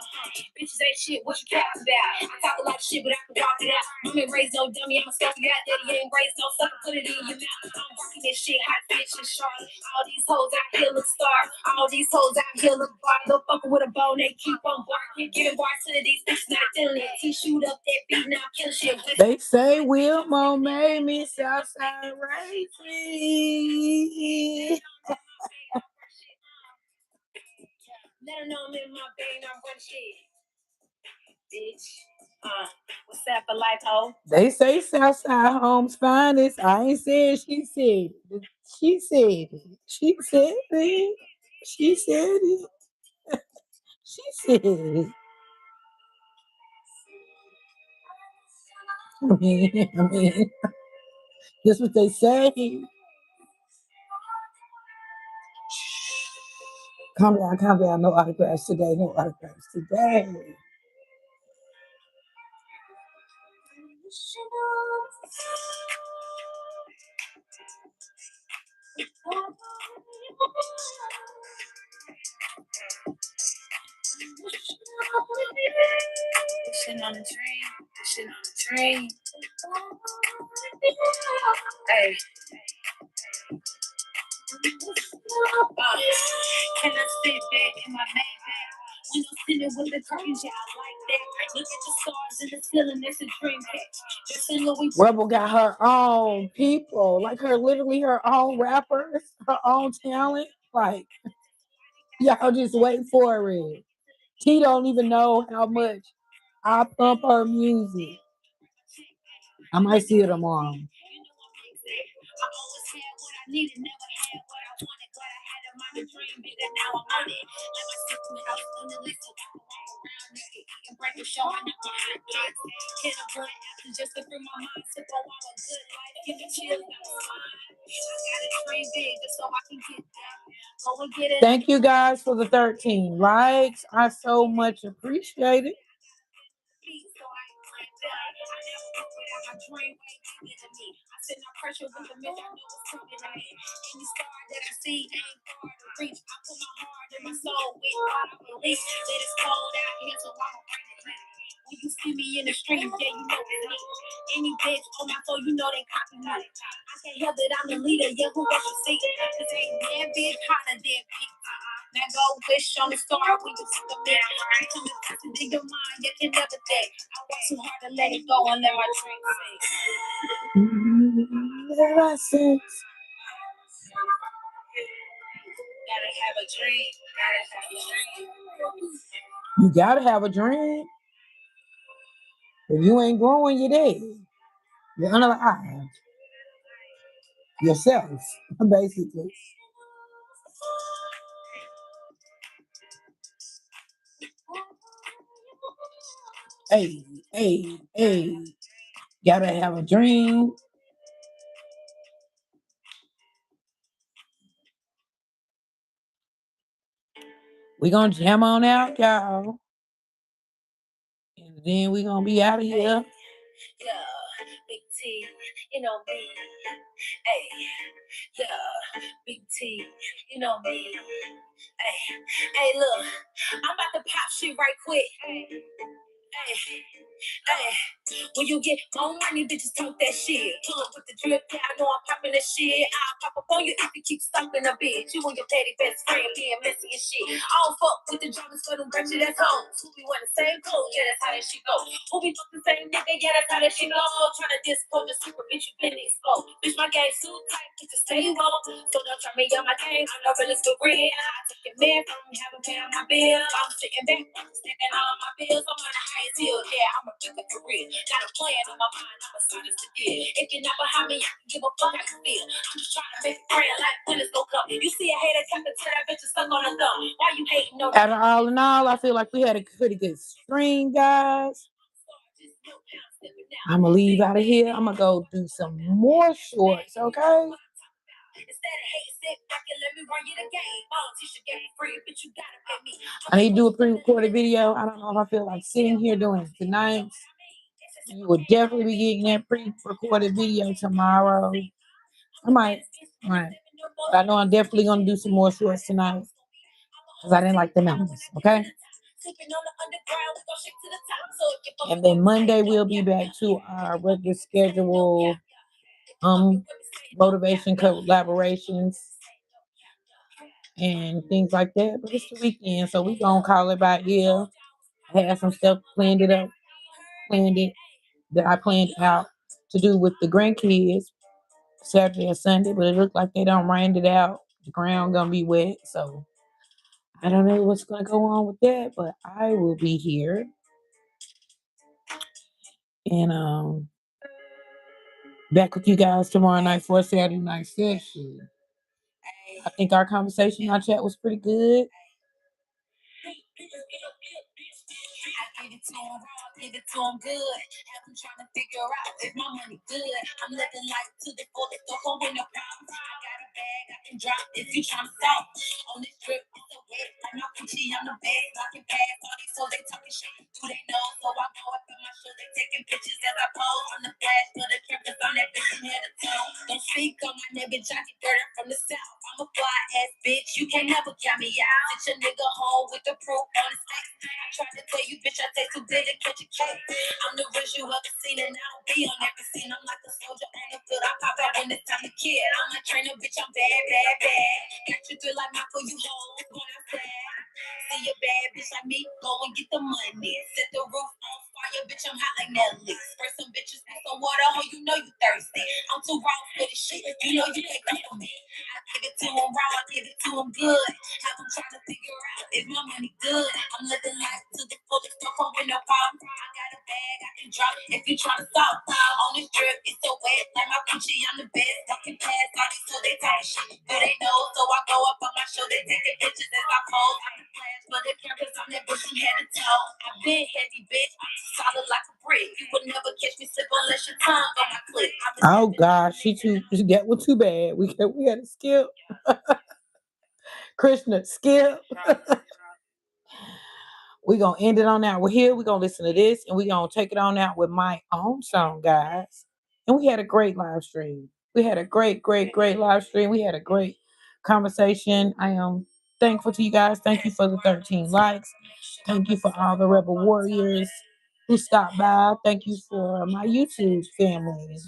Bitches ain't shit, what you cap about? I talk a lot of shit, but I can walk it out. I'm ain't raised no dummy, I'm a stuff you out there. You ain't raised no sucker, put it in your mouth. I'm rocking this shit, hot bitch and Charlotte. All these hoes out here look star. All these hoes out here look bar. Little fucker with a bone, they keep on barking. Giving bars to these bitches, not feeling it. He shoot up that beat, now kill shit. They say Wilmo made me Southside raised me. Let her know I'm in my vein, I run shit. Bitch. What's that for life, ho? They say Southside Home's finest. I ain't said she said it. She said it. She said it. She said it. She said it. I mean, that's what they say. Calm down, calm down. No autographs today. No autographs today. Sitting on the train. Sitting on the train. Hey. Can I sit back in my Maybach? When I'm sitting with the curtains, yeah, I like that. Look at the stars in the ceiling, that's a dream catch. Just in Louis. Rebel got her own people, like her literally her own rappers, her own talent. Like, y'all just wait for it. She don't even know how much I pump her music. I might see her tomorrow. I always had what I needed, never had what I wanted. Glad I had a mind to dream bigger, now I'm on it. Like my sister house on the list, so I can walk around naked, eating breakfast, showing up my hot kids. Hit a blunt after just to free my mind, sip on my good life, give me chills, I'm fine. I gotta dream big just so I can get there. Go and get it. Thank you guys for the 13 likes. I so much appreciate it. So I never go without my dream way bigger than me. I send no pressure with the mission, I know it's coming to me. Any star that I see ain't far to reach. I put my heart and my soul with what I believe. That it's cold out here, so I'ma bring it heat. When you see me in the streets, yeah, you know it's me. Any bitch on my phone, you know they copy me. I can't help it, I'm the leader, yeah, who wants to see? This ain't that bitch hotter than me. Now go wish on the star when you see the man. I'm coming faster than your mind, you can never think. I work too hard to let it go and let my dream sing. Ever since. Gotta have a dream. Gotta have a dream. You gotta have a dream. If you ain't growing, you're dead. You're unalive. Yourself, basically. Hey. Gotta have a dream. We gonna jam on out, y'all. And then we gonna be out of here. Yeah, Big T, you know me. Hey, yeah, Big T, you know me. Hey, look, I'm about to pop shit right quick. Hey, when you get more money, bitches talk that shit. Pull up with the drip, yeah, I know I'm popping that shit. I'll pop up on you if you keep stomping a bitch. You and your petty best friend being messy and shit. I don't fuck with the drummers for them ratchet ass hoes. Who be wearing the same clothes, yeah, that's how that shit go. Who be fucking the same nigga, yeah, that's how that shit go. Tryna dispose the super bitch, you been exposed. Bitch, my game too tight, get to stay woke. So don't try me on my game, I'm not really for real. I take your man from me, haven't paid on my bill. I'm sitting back, I'm stacking all my bills. I'm on the highest hill, yeah, I'm a bigger career. Got a plan on my mind, I'm a sinus to deal. If you're not behind me, I can give a fuck how you feel. I'm just trying to make it grand like when it's gon' come. You see a hater tap into that bitch is stuck on a thumb. Why you hating on Out of all in all, I feel like we had a pretty good stream, guys. I'm gonna leave out of here. I'm gonna go do some more shorts, okay? I need to do a pre-recorded video. I don't know if I feel like sitting here doing it tonight. You will definitely be getting that pre-recorded video tomorrow. I might. But I know I'm definitely gonna do some more shorts tonight because I didn't like the numbers. Okay. And then Monday we'll be back to our regular schedule. Motivation collaborations and things like that. But it's the weekend, so we gonna call it by ear. I had some stuff planned it that I planned out to do with the grandkids Saturday or Sunday, but it looked like they don't rain it out. The ground gonna be wet, so I don't know what's gonna go on with that, but I will be here. And back with you guys tomorrow night for a Saturday night session. I think our conversation, our chat was pretty good. I give it to him raw, give it to him good. Have him trying to figure out if my money good. I'm living life to the fullest, don't go with no problems. I got a bag, I can drop if you trying to stop. On this trip, it's so wet, like my Gucci on the bed. Knocking past all these so they talking shit. Do they know? So I go up in my shirt, they taking pictures as I pose. On the flash, for the cameras on that bitch from head to toe. Don't speak on my nigga Johnny Dirty from the south. I'm a fly ass bitch, you can't never count me out. Sit your nigga home with the proof on his face. I tried to tell you, bitch, I take too good to kill educate. I'm the rich you ever seen, and I don't be on every scene. I'm like a soldier on the field. I pop out when it's time to kill. I'm a trainer, bitch. I'm bad, bad, bad. Got you through like Michael, you hoes going outside. See a bad bitch like me, go and get the money. Set the roof on fire, bitch. I'm hot like Nelly. Spray some bitches with some water, ho. You know you thirsty. I'm too raw for this shit. You know you can't come for me. I give it to him raw, I give it to him good. Have them trying to figure out if my money good. I'm living life to the fullest, no phone with no problem. I got a bag, I can drop if you try to stop. On this drip, it's so wet, like my Gucci, I'm the best. Walking past all these so they talk shit, but they know. So I go up on my show, they take the pictures as I pose. I'm the flash, but the cameras, I'm that bitch from head to toe. I've been heavy, bitch, I'm too solid like a brick. You would never catch me slip unless your tongue on my clip. Oh gosh, that was too bad. We had to skip. Krishna, skip. We're gonna end it on that. We're here, we're gonna listen to this, and we're gonna take it on out with my own song, guys. And we had a great live stream. We had a great live stream. We had a great conversation. I am thankful to you guys. Thank you for the 13 likes. Thank you for all the Rebel Warriors who stopped by. Thank you for my YouTube family.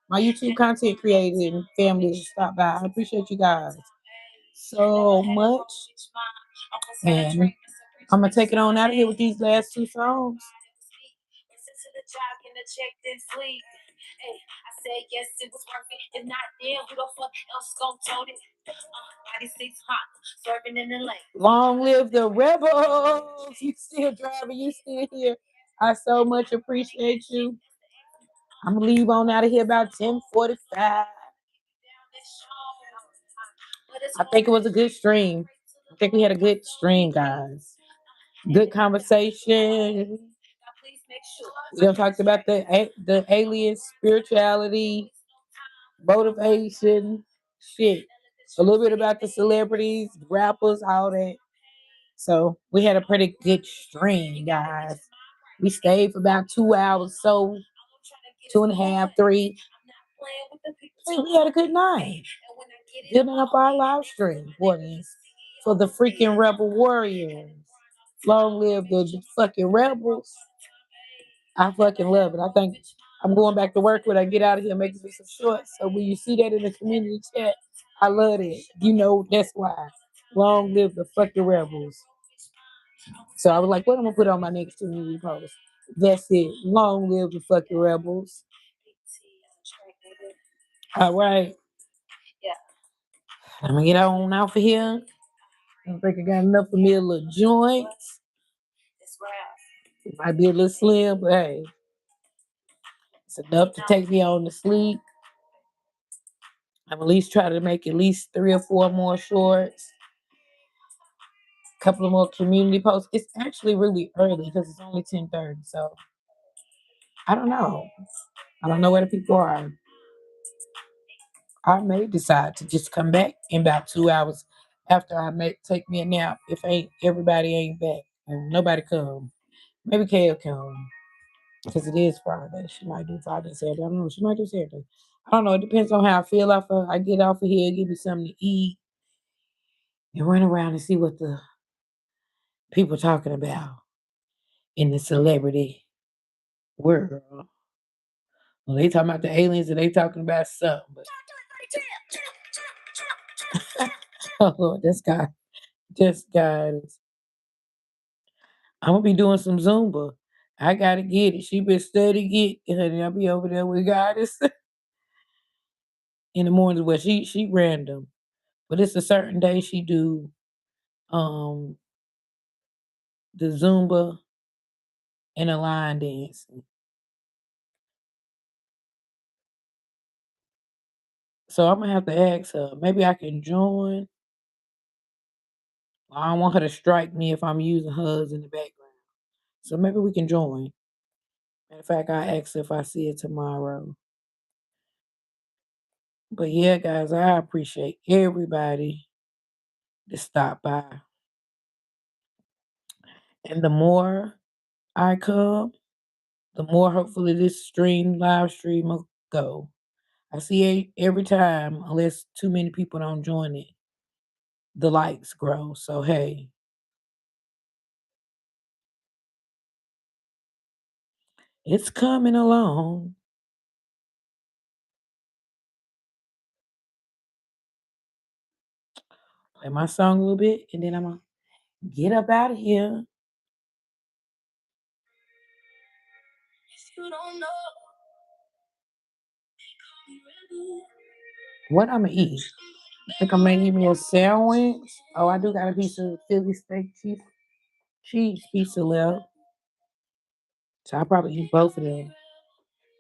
My YouTube content creating family who stopped by. I appreciate you guys so much. And I'm gonna take it on out of here with these last two songs. I said yes, it was worth it. If not, then who the fuck else gon' tote it? Body six hot, serving in the lane. Long live the rebels! You still driving, you still here. I so much appreciate you. I'm gonna leave on out of here about 10:45. I think it was a good stream. I think we had a good stream, guys. Good conversation. We done talked about the aliens, spirituality, motivation, shit. A little bit about the celebrities, rappers, all that. So we had a pretty good stream, guys. We stayed for about 2 hours, so 2.5, 3. Hey, we had a good night. Building up our live stream for the freaking Rebel Warriors. Long live the fucking rebels. I fucking love it. I think I'm going back to work when I get out of here making this some shorts. So when you see that in the community chat, I love it. You know that's why. Long live the fucking rebels. So I was like, what am I gonna put on my next community post? That's it. Long live the fucking rebels. All right. I'm gonna get on out for here. I don't think I got enough for me a little joints. It might be a little slim, but hey, it's enough to take me on to sleep. I'm at least try to make at least 3 or 4 more shorts. A couple of more community posts. It's actually really early because it's only 10:30. So I don't know. I don't know where the people are. I may decide to just come back in about 2 hours after I take me a nap. If everybody ain't back and nobody come, maybe Kale come because it is Friday. She might do Friday, Saturday. I don't know. She might do Saturday. I don't know. It depends on how I feel after I get off of here, give me something to eat, and run around and see what the people talking about in the celebrity world. Well, they talking about the aliens and they talking about something. But oh Lord, this guy. I'm gonna be doing some Zumba. I gotta get it. She been studying it, honey. I'll be over there with Goddess in the mornings. Well, she random, but it's a certain day she do um the Zumba and the line dancing. So I'm gonna have to ask her. Maybe I can join. I don't want her to strike me if I'm using hers in the background. So maybe we can join. Matter of fact, I ask her if I see her tomorrow. But yeah, guys, I appreciate everybody to stop by. And the more I come, the more hopefully this live stream will go. I see every time, unless too many people don't join it, the likes grow. So hey, It's coming along. Play my song a little bit, and then I'm gonna get up out of here. If you don't know, What I'm gonna eat? I think I'm gonna eat me a sandwich. Oh, I do got a piece of Philly steak cheese pizza left. So I'll probably eat both of them.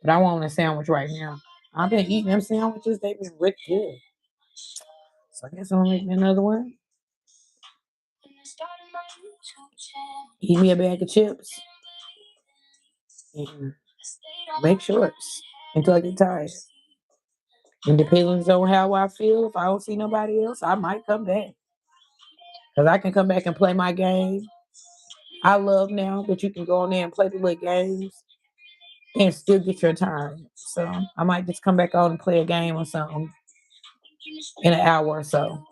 But I want a sandwich right now. I've been eating them sandwiches, they've been really good. So I guess I'm gonna make me another one. Eat me a bag of chips and make shorts until I get tired. And depends on how I feel, if I don't see nobody else, I might come back. Because I can come back and play my game. I love now that you can go on there and play the little games and still get your time. So I might just come back on and play a game or something in an hour or so.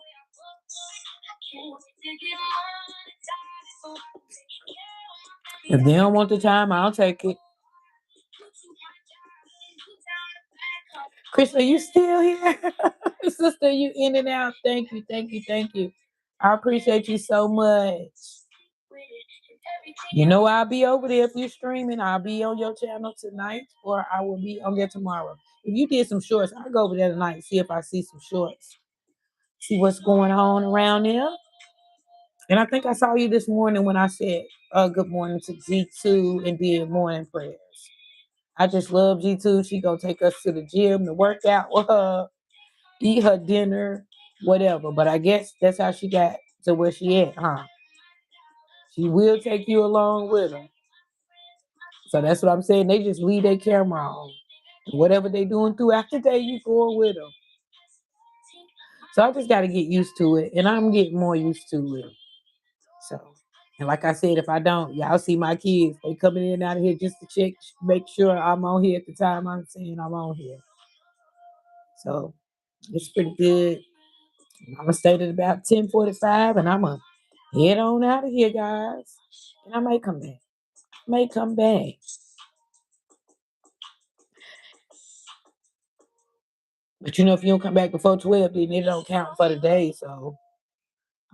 If they don't want the time, I'll take it. Chris, are you still here? Sister, you in and out. Thank you, thank you, thank you. I appreciate you so much. You know I'll be over there if you're streaming. I'll be on your channel tonight, or I will be on there tomorrow. If you did some shorts, I'll go over there tonight, see if I see some shorts. See what's going on around there. And I think I saw you this morning when I said good morning to G2 and did morning prayers. I just love G2. She gonna take us to the gym to work out with her, eat her dinner, whatever. But I guess that's how she got to where she at, huh? She will take you along with her. So that's what I'm saying. They just leave their camera on. Whatever they doing throughout the day, you going with them. So I just got to get used to it. And I'm getting more used to it. So, and like I said, if I don't, y'all see my kids. They coming in and out of here just to check, make sure I'm on here at the time I'm saying I'm on here. So it's pretty good. I'm going to stay at about 10:45 and I'm going to head on out of here, guys. And I may come back. May come back. But you know, if you don't come back before 12, then it don't count for the day. So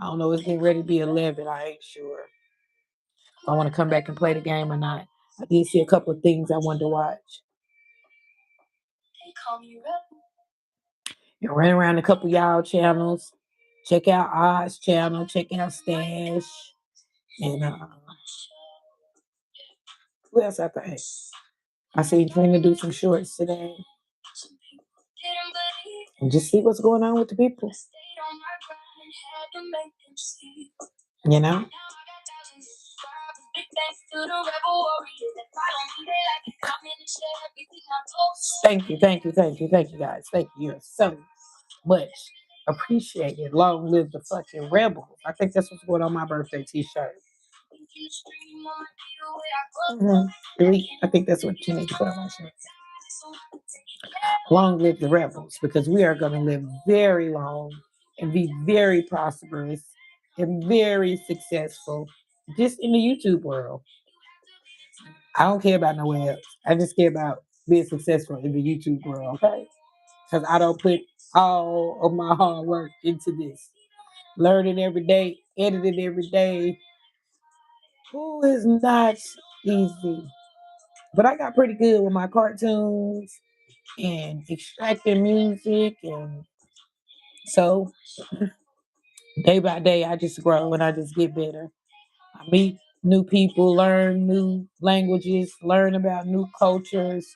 I don't know. It's getting ready to be 11. I ain't sure if I want to come back and play the game or not. I did see a couple of things I wanted to watch. And ran around a couple of y'all channels. Check out Oz channel. Check out Stash. And who else I think? I seen Trina do some shorts today. And just see what's going on with the people. You know? Thank you, thank you, thank you, thank you, guys. Thank you so much. Appreciate it. Long live the fucking rebels. I think that's what's going on my birthday t-shirt. Really? I think that's what you need to put on my shirt. Long live the rebels, because we are going to live very long and be very prosperous and very successful just in the YouTube world. I don't care about nowhere else. I just care about being successful in the YouTube world, okay? Because I don't put all of my hard work into this. Learning every day, editing every day. Who is not easy? But I got pretty good with my cartoons and extracting music, and so day by day I just grow and I just get better. I meet new people, learn new languages, learn about new cultures,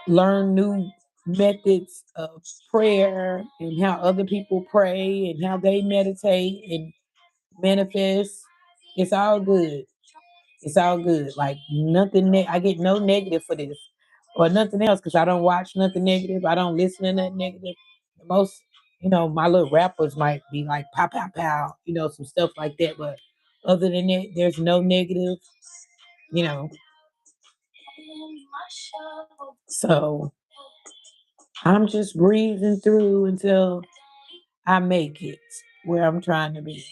learn new methods of prayer and how other people pray and how they meditate and manifest. It's all good. It's all good. Like nothing. I get no negative for this or nothing else because I don't watch nothing negative. I don't listen to nothing negative. The most, my little rappers might be like pow pow pow, some stuff like that. But other than that, there's no negative. You know. So I'm just breathing through until I make it where I'm trying to be.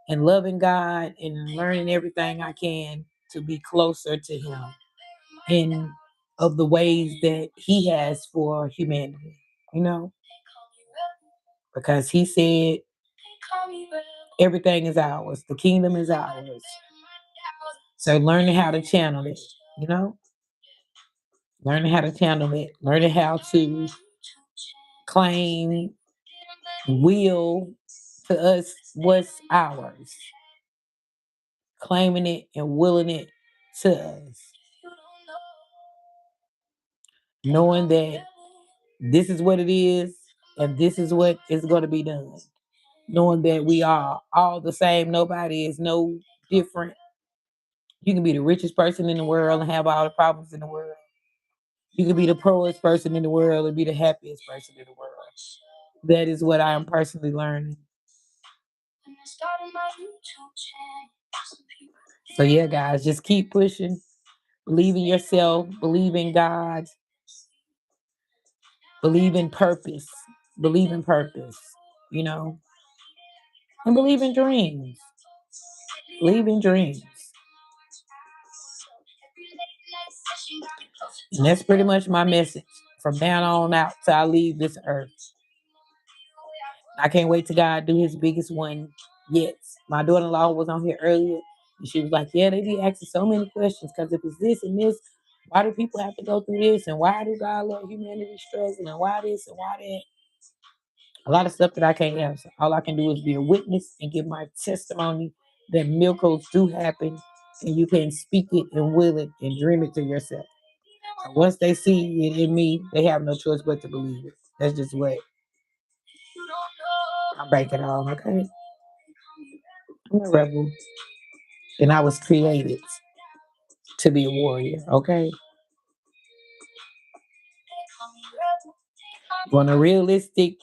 And loving God and learning everything I can to be closer to him in of the ways that he has for humanity, you know, because he said everything is ours, the kingdom is ours. So learning how to channel it, you know, learning how to channel it, learning how to claim, will to us what's ours, claiming it and willing it to us, knowing that this is what it is and this is what is going to be done. Knowing that we are all the same, nobody is no different. You can be the richest person in the world and have all the problems in the world. You can be the poorest person in the world and be the happiest person in the world. That is what I am personally learning. So yeah, guys, just keep pushing. Believe in yourself. Believe in God. Believe in purpose. Believe in purpose. You know, and believe in dreams. Believe in dreams. And that's pretty much my message from now on out till I leave this earth. I can't wait till God do his biggest one yet. My daughter-in-law was on here earlier and she was like, yeah, they be asking so many questions because if it's this and this, why do people have to go through this? And why do God let humanity struggle? And why this and why that? A lot of stuff that I can't answer. All I can do is be a witness and give my testimony that miracles do happen and you can speak it and will it and dream it to yourself. And once they see it in me, they have no choice but to believe it. That's just what I'm banking on, okay? I'm a rebel and I was created to be a warrior, okay? Want a realistic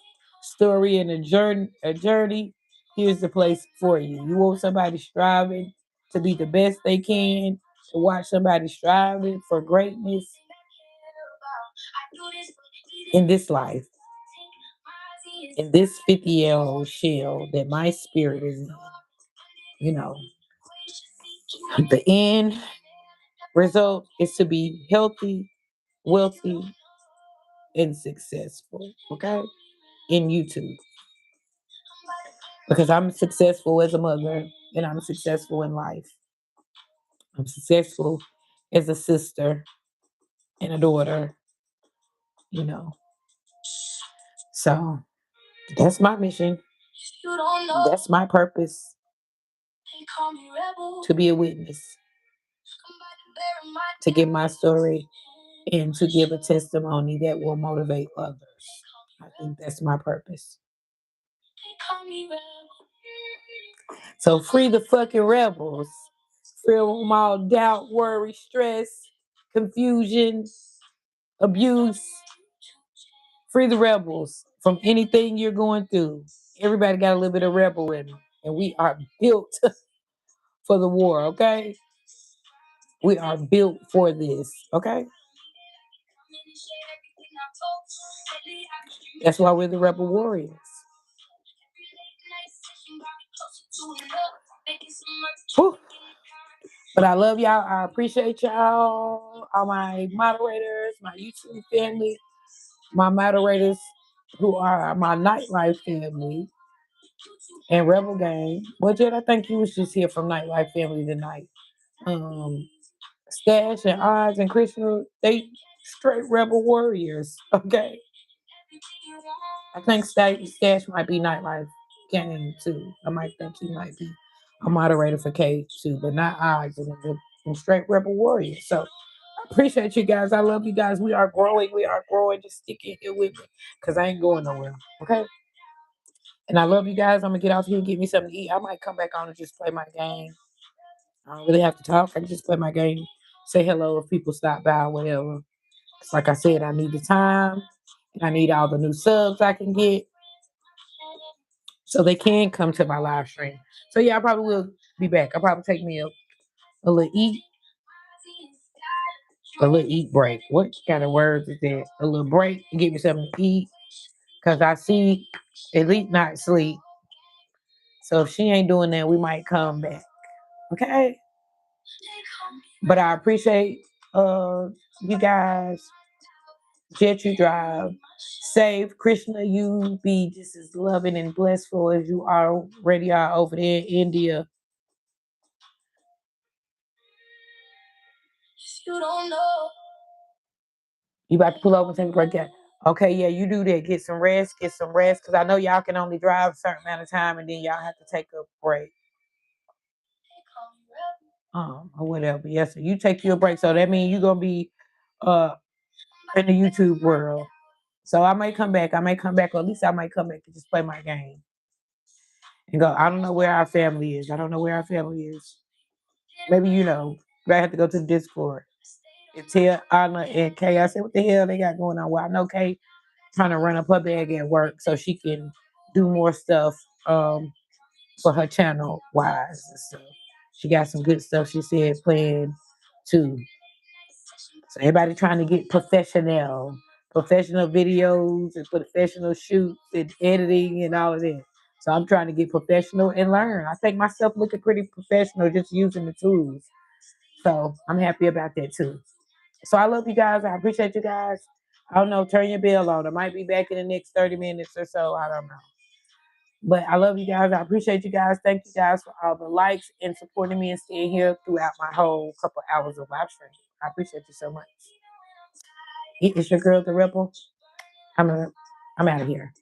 story and a journey, here's the place for you. You want somebody striving to be the best they can, to watch somebody striving for greatness in this life, in this 50-year-old shell that my spirit is in. You know, the end result is to be healthy, wealthy, and successful, okay? In YouTube. Because I'm successful as a mother and I'm successful in life. I'm successful as a sister and a daughter, you know. So that's my mission. That's my purpose, to be a witness, to give my story, and to give a testimony that will motivate others. I think that's my purpose. So free the fucking rebels. Free them all doubt, worry, stress, confusion, abuse. Free the rebels from anything you're going through. Everybody got a little bit of rebel in them. And we are built for the war, okay? We are built for this, okay? That's why we're the rebel warriors. Whew. But I love y'all. I appreciate y'all. All my moderators, my YouTube family, my moderators who are my nightlife family and Rebel Gang. Well, Jed, I think you was just here from Nightlife Family tonight. Stash and Oz and Krishna, they straight Rebel warriors. Okay. I think Stash might be Nightlife Gang too. I might think he might be a moderator for K too, but not Oz and straight Rebel warriors. So I appreciate you guys. I love you guys. We are growing. We are growing. Just stick in here with me because I ain't going nowhere. Okay. And I love you guys. I'm gonna get off here and get me something to eat. I might come back on and just play my game. I don't really have to talk. I can just play my game, say hello if people stop by or whatever. It's like I said, I need the time and I need all the new subs I can get so they can come to my live stream. So yeah, I probably will be back. I'll probably take me a little eat break. What kind of words is that? A little break and get me something to eat. Cause I see Elite not sleep. So if she ain't doing that, we might come back. Okay. But I appreciate you guys. Jet, you drive safe. Krishna, you be just as loving and blissful as you already are over there in India. You don't know. You about to pull over and take a break? Yeah. Okay, yeah, you do that. Get some rest. Get some rest, because I know y'all can only drive a certain amount of time, and then y'all have to take a break. Or whatever. Yes, so you take your break. So that means you're gonna be uh in the YouTube world. So I may come back. I may come back, or at least I might come back and just play my game and go. I don't know where our family is. I don't know where our family is. Maybe you know. But I have to go to the Discord and tell Anna and Kay. I said, what the hell they got going on? Well, I know Kay trying to run up her bag at work so she can do more stuff for her channel wise and stuff. She got some good stuff she said planned too. So everybody trying to get professional videos and professional shoots and editing and all of that. So I'm trying to get professional and learn. I think myself looking pretty professional just using the tools. So I'm happy about that too. So I love you guys. I appreciate you guys. I don't know, turn your bell on. I might be back in the next 30 minutes or so. I don't know. But I love you guys. I appreciate you guys. Thank you guys for all the likes and supporting me and staying here throughout my whole couple hours of live streaming. I appreciate you so much. It's your girl, The Rebel. I'm out of here.